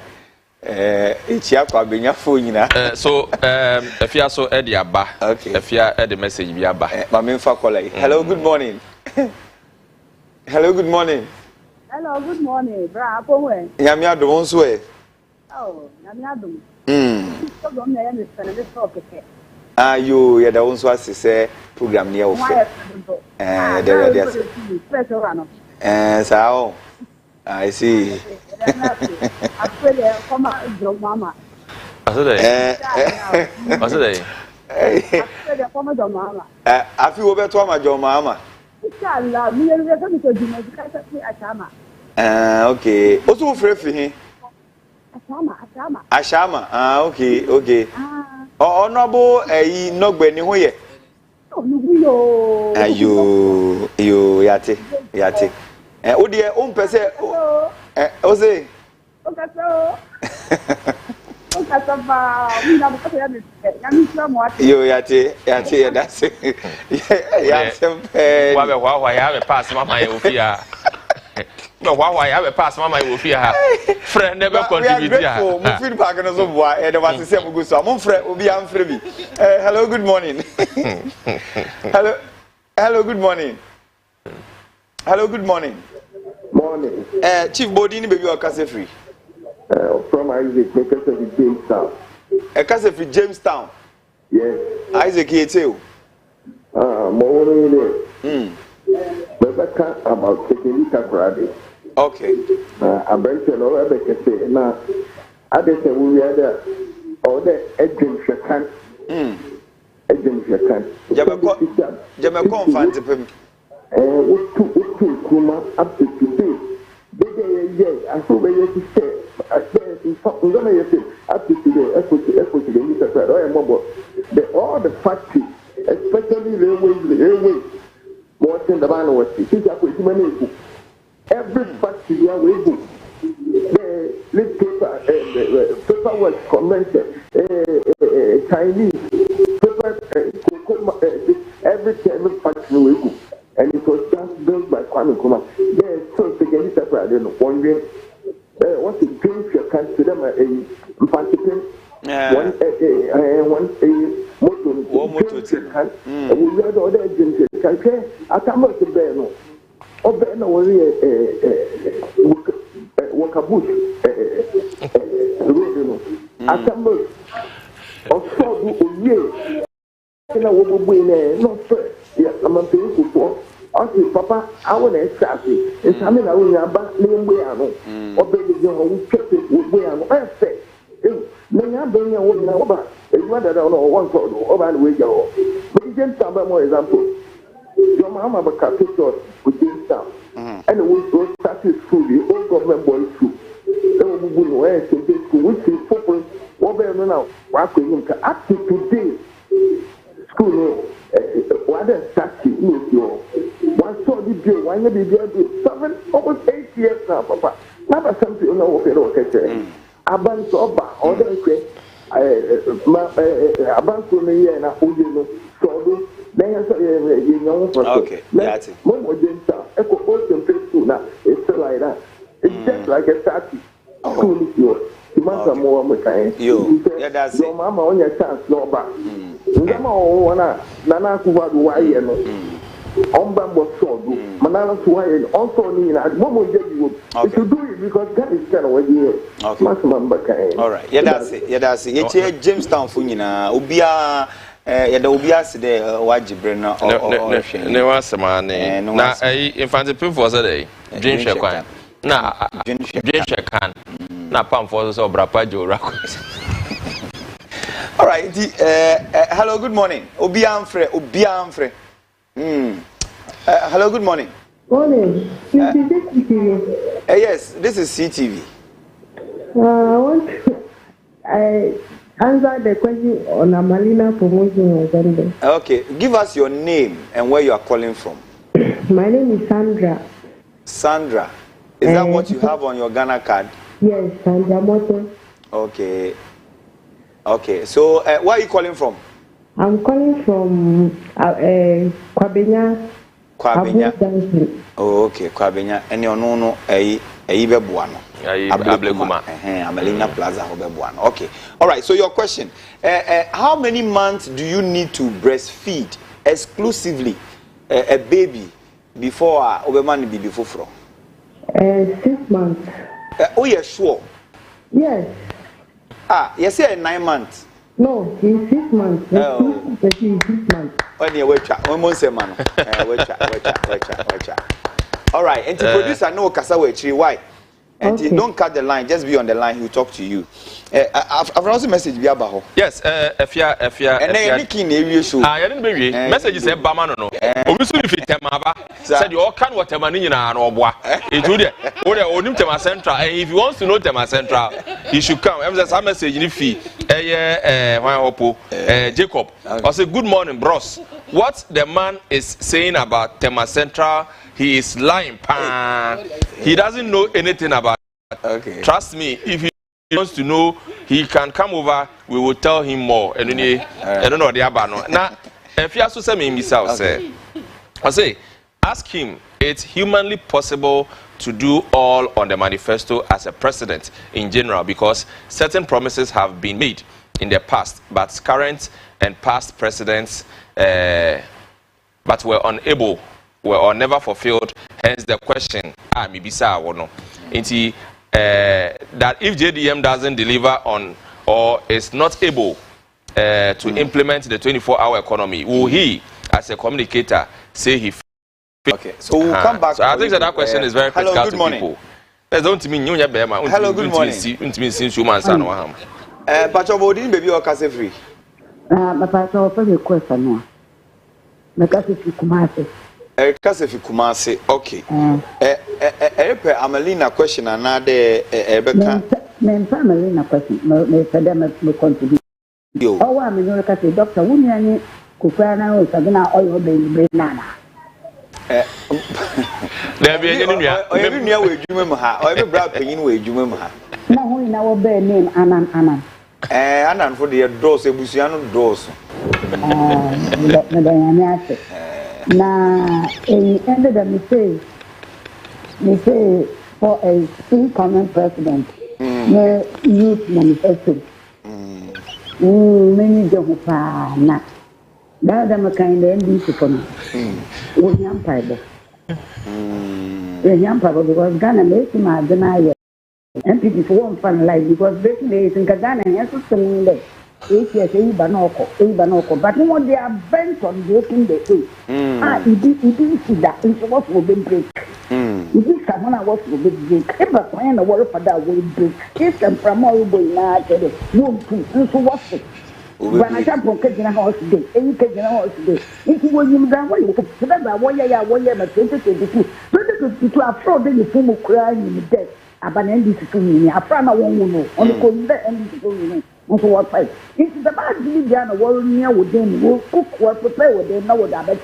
Speaker 1: Echi akwa benya fo nyina.
Speaker 3: So afia so e de aba. Afia e de message bi aba.
Speaker 1: Ma me fa call. Hello, good morning. Hello, good morning.
Speaker 10: Hello, good morning. Bra, aponwe.
Speaker 1: Nyame adom nso e.
Speaker 10: Oh, nyame adom. So go na ya me spend this talk ke.
Speaker 1: Ayo, ya da nso asese program ne ya wo fe. There there. I see. Afi wo beto ama jo mama.
Speaker 10: Inshallah, mi yeri ka mi to di me ka sa ashama.
Speaker 1: Okay. Osu frefi hin. Ashama. Okay. Honorable nogbe ni ho ye. Ayo yate. O de o mpese o say yo yate that's it.
Speaker 3: Why have a pass mama ofia. No, why have a pass mama ofia. Friend never contribute here.
Speaker 1: Mo feedback no so boa e de was say mo go so mo frɛ obi am frɛ bi. Hello, good morning. Hello, good morning.
Speaker 7: Morning.
Speaker 1: Chief Body ni baby o kase free.
Speaker 7: From Isaac, make us to Jamestown.
Speaker 1: Kase free Jamestown.
Speaker 7: Yes.
Speaker 1: Isaac Yeteo.
Speaker 7: More Rebecca about taking it Friday.
Speaker 1: Okay.
Speaker 7: I mentioned all Rebecca say now. I just say we are there. All the agents can.
Speaker 1: Jamaican fan to
Speaker 7: Utu Kuma up to today. I saw where you say. Up to today, all the factories, especially railways, more than the man was every factory we go. The paper was commented, Chinese, every factory we go. And it was just built by Kwame Nkrumah. They so again separate, wondering. Once you drink your country, to them one motor, we read all the agents. I can't make the bear no. Or bear no worry, walk a bush, I can't make or so do ye. And I will be no fair. Yes, I'm a people for. Okay, Papa, I want to start it. It's coming out in your back, name way I know. Or baby, you kept it way I know. I say, may I bring your woman over? It's what I don't know, one sort over the way you go. But you can tell me more example. Your mama have a capital with this stuff. And we go start school, the old government boys school. They will be going to school, which is 4 over now. What can you up to today? School, what is that? One saw the bill, one year the bill, 7, almost 8 years now, Papa. Never something you know what you know. Aban soba, all the way. Aban so many and I hold you so then you know.
Speaker 1: Okay, that's it.
Speaker 7: Momo Jinta, Echo Ocean School now. It's like that. It's just like a taxi. School is yours. You must have more time.
Speaker 1: Yeah, that's it.
Speaker 7: Your mama on your chance, no back. Nana Kuva, why you know. Bambo sword, Manala Sway, also need at Momo you. If you do it because God is kind of way here. Okay.
Speaker 1: All right. Yeah, that's it. Yeah, Jamestown Funina, Ubia, Ubia Sede, Wajibrenna, or
Speaker 3: no was some money. Now, if I proof was a day, James Shakan. Now, James Shakan. Now, Pam for us or Brapajo Rackles.
Speaker 1: All right. Hello, good morning. Obiamfre. Hello, good morning.
Speaker 11: Morning. CTV.
Speaker 1: Yes, this is CTV.
Speaker 11: I want to answer the question on Amalina promotion on Sunday.
Speaker 1: Okay, give us your name and where you are calling from.
Speaker 11: My name is Sandra.
Speaker 1: Sandra, is that what you have on your Ghana card?
Speaker 11: Yes, Sandra Moto.
Speaker 1: Okay. So, where are you calling from?
Speaker 11: I'm calling from Kwabenya.
Speaker 1: Oh, okay, Kwabenya. And you know, Bebuano. Amelina Plaza, Bebuano. Okay. All right. So, your question: how many months do you need to breastfeed exclusively a baby before Obeman be before from?
Speaker 11: 6 months.
Speaker 1: Oh, yeah, sure.
Speaker 11: Yes.
Speaker 1: You say 9 months.
Speaker 11: No, he's 6 months.
Speaker 1: Oh.
Speaker 11: He's 6 months.
Speaker 1: Wait. All right, and the producer no kasa we why?
Speaker 4: And don't cut the line, just be on the line, he'll talk to you. I've also message via Baho.
Speaker 3: Yes, if you
Speaker 4: and then you show.
Speaker 3: I didn't be messages a Bamano. Obviously, if you temaba said you all can what Temanina or bois. It's good. Or the Tema Central. And if he wants to know Tema Central, he should come. I'm just a message in the fee. Jacob. I say, good morning, bros. What the man is saying about Tema Central, he is lying. He doesn't know anything about it.
Speaker 4: Okay.
Speaker 3: Trust me, if he wants to know, he can come over. We will tell him more. And I don't know the abano. Now, if you also say me, I say, ask him. It's humanly possible to do all on the manifesto as a president in general because certain promises have been made in the past, but current and past presidents, but were unable. Were never fulfilled. Hence the question, Mibisa or no. That if JDM doesn't deliver on or is not able to implement the 24-hour economy, will he, as a communicator, say he?
Speaker 4: Okay, so we'll come back.
Speaker 3: So I think that question is very critical to people. Don't mean you
Speaker 4: hello, good morning. But your body, baby, or case free.
Speaker 10: But I saw a question.
Speaker 4: Kasi Kumasi, okay. Amelina question another Rebecca.
Speaker 10: Amelina question. Me contribute. Oh, I'm in your case, Doctor Wunyani, Kufana, or Sabina, oil baby, Nana.
Speaker 3: There be any
Speaker 4: near with Jumma, or every brother paying with Jumma.
Speaker 10: No, in our bed name, Anan.
Speaker 4: Anan for the doors, a Busiano doors.
Speaker 10: Na ended up me say for a incoming president, no youth manifesto. Many don't na. That them kind of NDC for me. We young people. We young people because Ghana makes my denial. And people for one fun life because basically in Ghana and system there. Ibanoko, but no, they are bent on breaking the eight. It didn't see that. It was will be break. It is someone was will be break. If a plan a word for that will break. If and from all boy now, won't be so what's it. When I jump on catching a horse day, any catching a horse day, if you will use that way, so that's a 1 year, 1 year, but 2022. 2022 are fraud, then you form crying in the death. Abandoning this to me. I found a woman on the corner and this. So what fight? It's about to be done. World near with them. We'll cook what prepare with them. Now what I bet.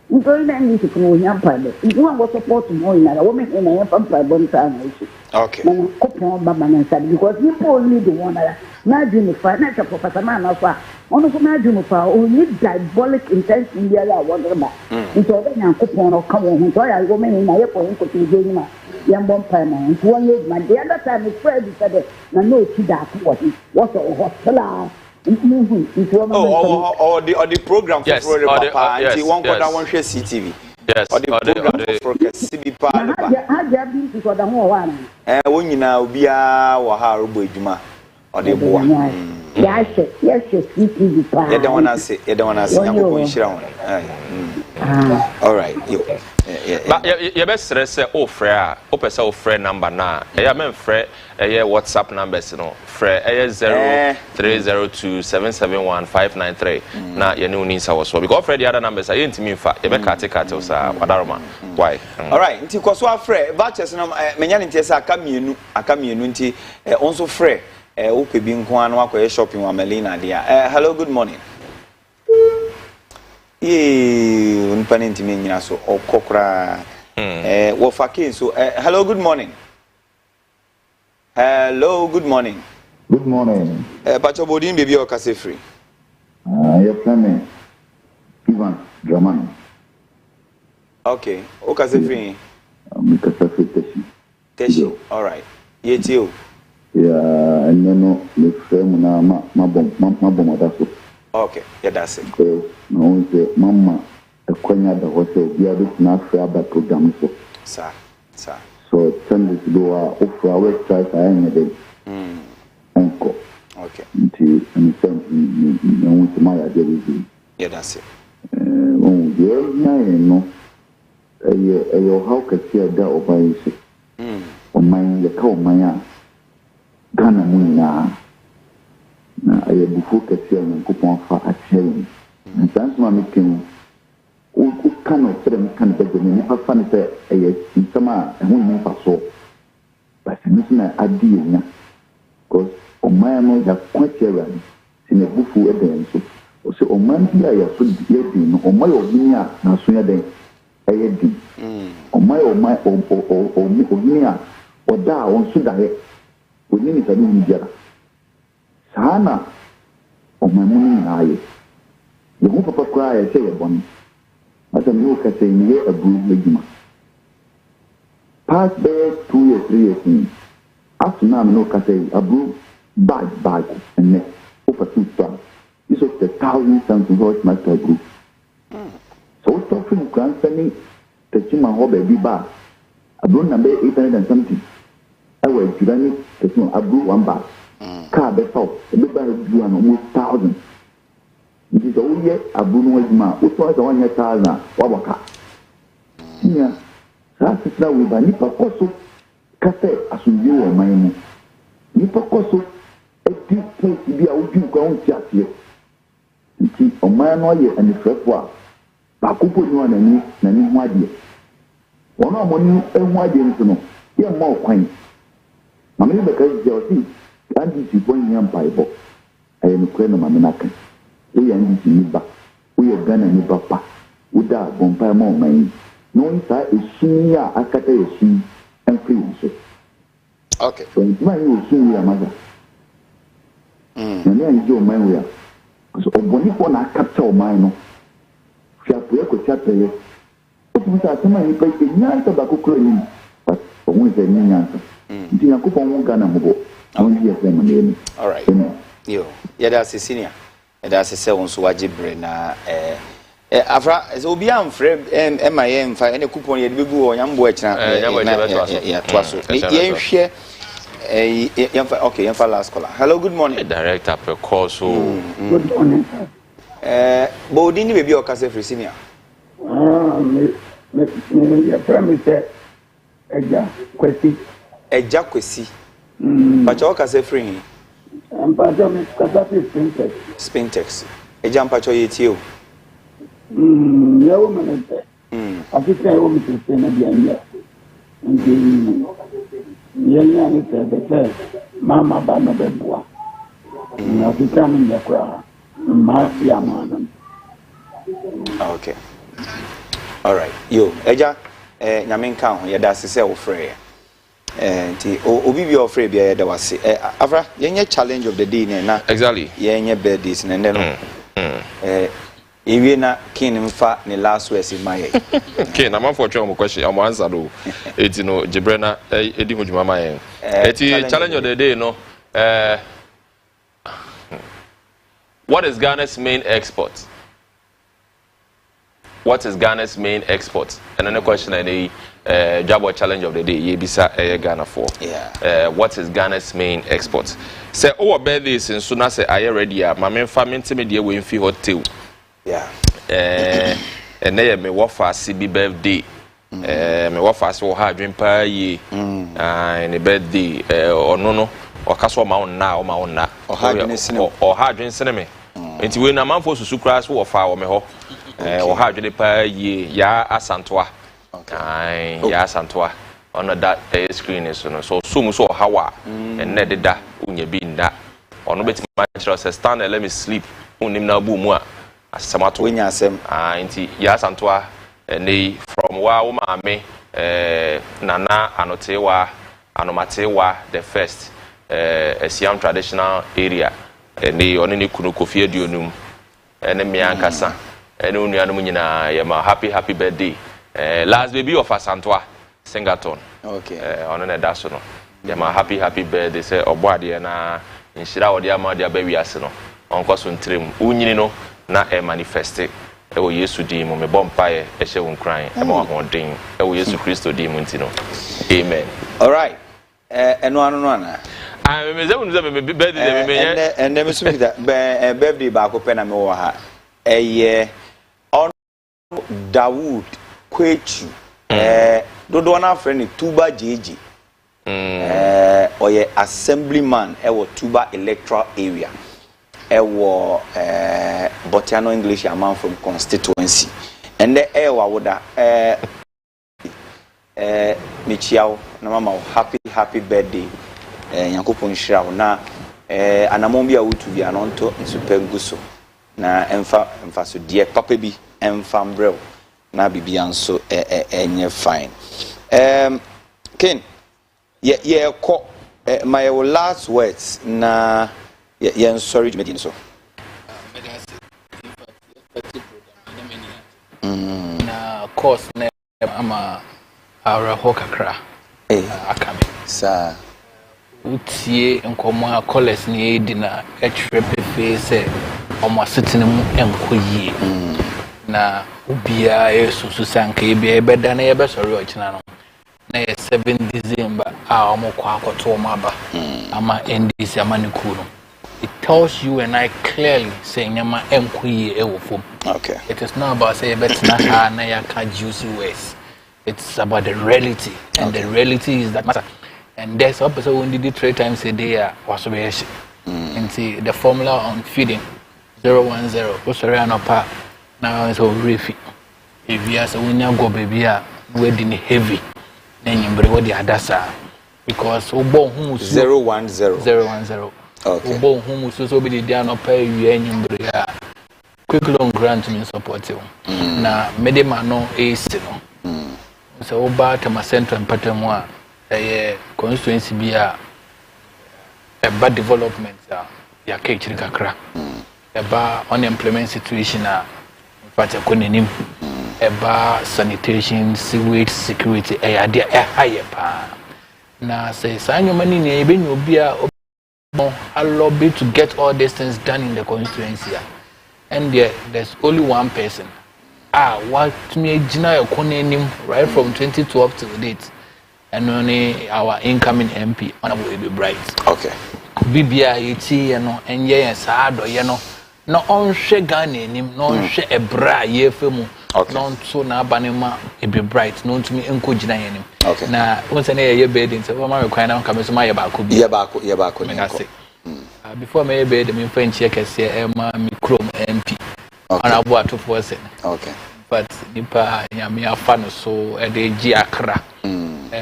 Speaker 10: So in any to know young private. If you want to support more in a woman in a private time.
Speaker 4: Okay.
Speaker 10: Because people need the one that imagine if financial professor man of one of imagine if only diabolic intention here. I wonder about. So then I'm coupon or come on. So I woman in my point to be young bomb permanent. 1 year, my the other time is Fred said, no, she that was a hospital.
Speaker 4: Or the program for Papa,
Speaker 3: yes,
Speaker 4: one quarter one share CTV.
Speaker 3: Yes,
Speaker 4: or the program for CB Papa.
Speaker 10: I have been to the more one.
Speaker 4: When you now be a Waharu Juma or the boy.
Speaker 10: Yes, CTV Papa.
Speaker 4: You don't want to say, you don't want to say, all right,
Speaker 3: but your best say, oh, Freya, open so friend number now. I mean, Fred, WhatsApp numbers, you know, Fred, 0302 771 593. Now, you know, needs our so because Fred, the other numbers are into me. For you make articles, Wadaroma. Why? All
Speaker 4: right, until Koswa Fred, Batches, Menyan Tessa, I come unity, also Fred, Ope being one walk shopping with Melina, dear. Hello, good morning. Unpanenti menya so okokra wo fake so hello good morning. Hello good morning.
Speaker 6: Good morning.
Speaker 4: Pacho bodin baby o kase free.
Speaker 6: Your friend Ivan Dramani.
Speaker 4: Okay, o kase free.
Speaker 6: Kase free
Speaker 4: Teshi. All right. Yetio.
Speaker 6: Yeah, no le frère na ma so.
Speaker 4: Okay, yeah, that's it.
Speaker 6: No, Mama, a quenya the hotel, we are not fair about program.
Speaker 4: Sir.
Speaker 6: So, send this to our website. I am uncle.
Speaker 4: Okay.
Speaker 6: Until my idea.
Speaker 4: Yeah, that's it.
Speaker 6: No, how can see a doubt by ɔman yɛka ɔman a Ghana mu nyinaa na ɛyɛ bufuo kɛseɛ a Nyankopɔn fa akyerɛ yɛn nsa nso ma mekan woka no kyerɛ me ka no bɛgye me nipa fa no sɛ ɛyɛ nsɛm a ɛho nni mfasoɔ bɛsɛ no so na ade yɛnya because ɔman no yɛakwa kyerɛ Awurade sɛ na bufuo ɛda yɛn so ɔsɛ ɔman bi a yɛso yɛdi no ɔman yɛ ɔhene a n'aso yɛ dɛn ɛyɛ di ɔman yɛ ɔhene a ɔda a ɔnso daeɛ ɔni nipa no wu biara saa na ɔman mu no nyinaa yɛ yɛho papa koraa yɛsɛ yɛ bɔne asɛ me wo ka sɛ meyɛ aburo adwuma past bɛyɛ 2 years 3 years ni after na me no ka sɛ aburo bag ɛnɛ wofa two star this was 1,000 something horse master group so we talk from grandson Techima hɔ baabi ba aburo na bɛyɛ 800 and something ɛwɔ adwira ne Techima aburo 1 bag car bɛfa ɛbɛba aduru an almost 1,000 nti sɛ woyɛ aburo no adwuma a wotɔ sɛ wɔnyɛ 1,000 a wabɔka nya saa sesra wo ba nipa kɔ so ka sɛ asomdwe wɔ ɔman mu nipa kɔ so adi point bi a wodwi nkwa wo nti aseɛ nti ɔman no yɛ anifrɛfo a baako po ni n'ani ho adeɛ wɔn a wɔn ho adeɛ nso no yɛ mma ɔkwan maame yi bɛka yi ɔsi ndc fo nyɛ mpaebɔ ɛyɛ nokura na maame n'aka woyɛ ndc nipa woyɛ ghana nipa pa woda abɔmpa ma ɔman yi na wɔn saa esum yi a akata yɛ sum ɛmfiri wɔn so
Speaker 1: okay
Speaker 6: so ntoma yi wɔ sum yi amaza na ne anyi gye ɔman wɔ ya so ɔbɔnifoɔ na akata ɔman no fiapoe kɔsiapɛyɛ wotumi sɛ asɛm a nipa yi nyansa baako kura nim but ɔho sɛ ne nyansa nti Nyankopɔn ho Ghana mmɔbɔ ɔho yɛ sɛ mane ani
Speaker 4: alright yo yɛda ase senior yɛda ase sɛ wo nso wagye berɛ na afra sɛ obi amfrɛ ɛma yɛ mfa ɛne coupon yɛde bɛgu wɔ nyamboa akyina yɛtoa so yɛnhwɛ yɛmfa last caller hello good morning
Speaker 3: director per call so
Speaker 10: Good morning, sir.
Speaker 4: But we didn't be your case for senior.
Speaker 10: Your friend is Eja Kwesi.
Speaker 4: Eja Kwesi. But your case free.
Speaker 10: I'm part of Kasafi Spintex.
Speaker 4: Spintex. Eja Mpacho Yetio.
Speaker 10: Your woman is there. I think I want to stay in the and the young Mama Bama Bebua. I think I'm in the crowd.
Speaker 4: Okay. All right. Yo, Eja, nyamen kan ho yeda sese wo frɛ nti obi bi ofrɛ bia yeda wase afra yenye challenge of the day na
Speaker 3: exactly
Speaker 4: yenye birthdays na ndɛ no ewie na kin mfa ne last words in my
Speaker 3: okay na man for try question am answer do eti no Jibrena edi ho dwuma ma yen eti challenge of the day no what is Ghana's main export? What is Ghana's main export? And another question I need DWABO challenge of the day. Yebisa Ghana for.
Speaker 4: Yeah.
Speaker 3: What is Ghana's main export? Say our birthdays in soon as I ready. My main family media we fi hotel.
Speaker 4: Yeah.
Speaker 3: And then me wafa CB birthday. Me wafa so hard drink pa ye. And the birthday or no. Okaso ma on na or hard drink cinema nti we na manfo susu kra so wo fa wo me ho or hard drink pa ye ya asantoa ai ya asantoa on that screen is no so mu so hawa and ne deda unya bi nda ono beti match say stand and let me sleep unim na bu mu a asamato
Speaker 4: we nya asem
Speaker 3: nti ya asantoa nei from wa wo ma me nana anotewa anomatewa the first a Siam traditional area and they only kunu kofi aduonum and me ankasa and unuanum nyina yema happy birthday last baby of Asantoa Singaton
Speaker 4: okay
Speaker 3: on an daso no yema happy birthday say oboade na nhira wode ama de aba wiase no onko so ntrem unyini no na e manifest e wo Yesu din mu me bompae e hye wo nkran e ma ho den e wo Yesu Kristo din mu ntino amen
Speaker 4: all right eno anu no ana
Speaker 3: I me birthday
Speaker 4: and them speak that birthday back up na me wo ha on Dawood Kwechu dodo na friend Tuba Jeji oye assemblyman ewo Tuba electoral area ewo Botiano English amount from constituency and the ewa woda Michiao na mama happy birthday Yankopon Shira na anamombia wutu bi anonto nsupenguso na emfa so die papa bi emfa mbrel na bibia nso enye fine Ken ye ko my last words na ye sorry to me so
Speaker 2: na course na ama ara hokakra akame
Speaker 4: sa
Speaker 2: utie nkomo a college ni edi na etrepefe se omo asetene mu enkoyie na ubia esusu sanka ebia ebeda na yebe sori ochina no na 7 December a omo kwa akoto omo aba ama NDC ama ne ku no it tells you and I clearly say nyama enkoyie ewofom.
Speaker 4: Okay,
Speaker 2: it is not about say betina ha na yaka juicy ways. It's about the reality, and the reality is that matter. And there's a person who did it 3 times a day. Was and see the formula on feeding 010. What's around up now? It's all reefy. If you are so when you go baby, wedding heavy, then you bring what the adasa because Obo who
Speaker 4: 010.
Speaker 2: 010. Okay. Obo who so be the down up pay you and you bring quick loan grant me support you. Na medema no is no. So oba tema central mpatem a constituency be a bad development ya kechiri kakra eba unemployment situation in fact ekonenim eba sanitation sewage security ade higher pa na say sanyo mani ne ebenyo bia I lobby to get all these things done in the constituency and there's only one person what me jina ekonenim right from 2012 to date and only our incoming MP honorable Ebi Bright.
Speaker 4: Okay.
Speaker 2: Bibia iti no enye saa do ye no na onhwe Ghana nim na onhwe ebra ye femu no nso na abanema Ebi Bright no ntumi enko gina ye nim.
Speaker 4: Okay.
Speaker 2: Na wonse na ye bed nse ma rekwan na nka me so ma ye baako bi.
Speaker 4: Ye baako ni ko.
Speaker 2: Before me bed me fanchi ekese e ma mi krom MP.
Speaker 4: Okay.
Speaker 2: Honorable Atufo.
Speaker 4: Okay.
Speaker 2: But nipa nyame afa no so e de gi akra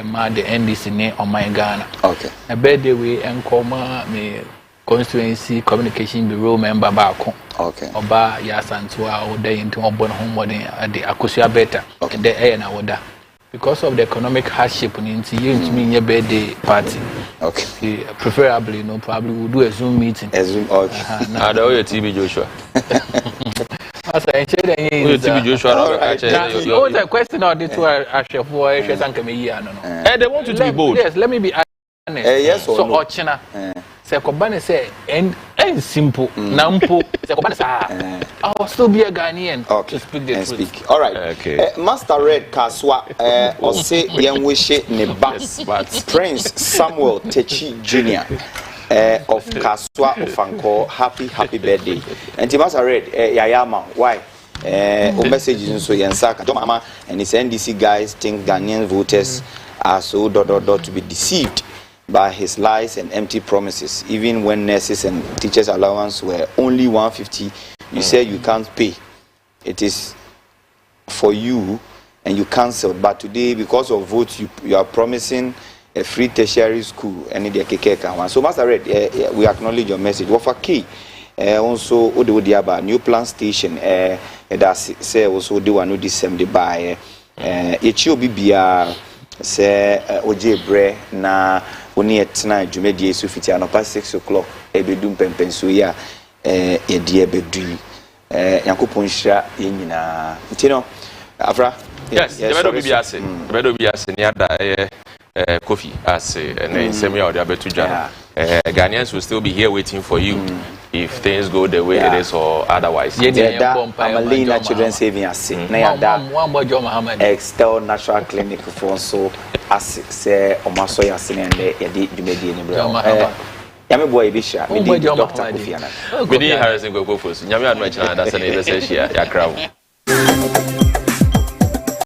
Speaker 2: ma the NDC ne on my Ghana.
Speaker 4: Okay.
Speaker 2: A birthday we enkoma me constituency communication bureau member baako.
Speaker 4: Okay.
Speaker 2: Oba ya santua o dey into obon homodin ade akosua better.
Speaker 4: Okay.
Speaker 2: The air na woda because of the economic hardship in ntimi nye birthday party.
Speaker 4: Okay.
Speaker 2: Preferably no probably we'll do a Zoom meeting.
Speaker 4: A Zoom okay.
Speaker 3: Now the TB Joshua.
Speaker 2: As I said,
Speaker 3: TB Joshua.
Speaker 2: Oh, the question or the two are for a no.
Speaker 3: They want you to be bold.
Speaker 2: Yes, let me be honest.
Speaker 4: Yes or
Speaker 2: so
Speaker 4: no?
Speaker 2: Ochina. Se Kobane say and simple. Nampo. Se Kobane say I will still be a Ghanaian to speak the truth.
Speaker 4: Speak. All right.
Speaker 3: Okay.
Speaker 4: Master Red Kaswa or say Yenwishe Neba Prince Samuel Techi Jr. Of Kaswa Ofanko happy birthday. And Master Red Yayama why? Messages so Yansaka Mama and his NDC guys think Ghanaian voters are so to be deceived by his lies and empty promises. Even when nurses and teachers' allowance were only 150, you say you can't pay. It is for you and you cancelled. But today, because of votes, you are promising a free tertiary school and the KK one. So, Master Red, we acknowledge your message. What for key? Also, Odiaba new plant station. That's say also do one December by. It will be say oje bre na oni etna dwumedie so fiti anopa 6 o'clock ebedum pempenso ya die ebedu yakopon hira ye nyina ntino afra
Speaker 3: yes the bedo bi ase ni ada coffee ase na insem ya odi abetu dwa Ghanaians will still be here waiting for you if things go the way it is or otherwise.
Speaker 4: Amalina Children Saving Ase na ya da Extel Natural Clinic for so ase se omaso ya se na ye di dwumedi ni bro yame boy bi sha me di Dr. Kofi Annan
Speaker 3: me di Harrison go for so nyame anu achina da se na ye be se shia ya crowd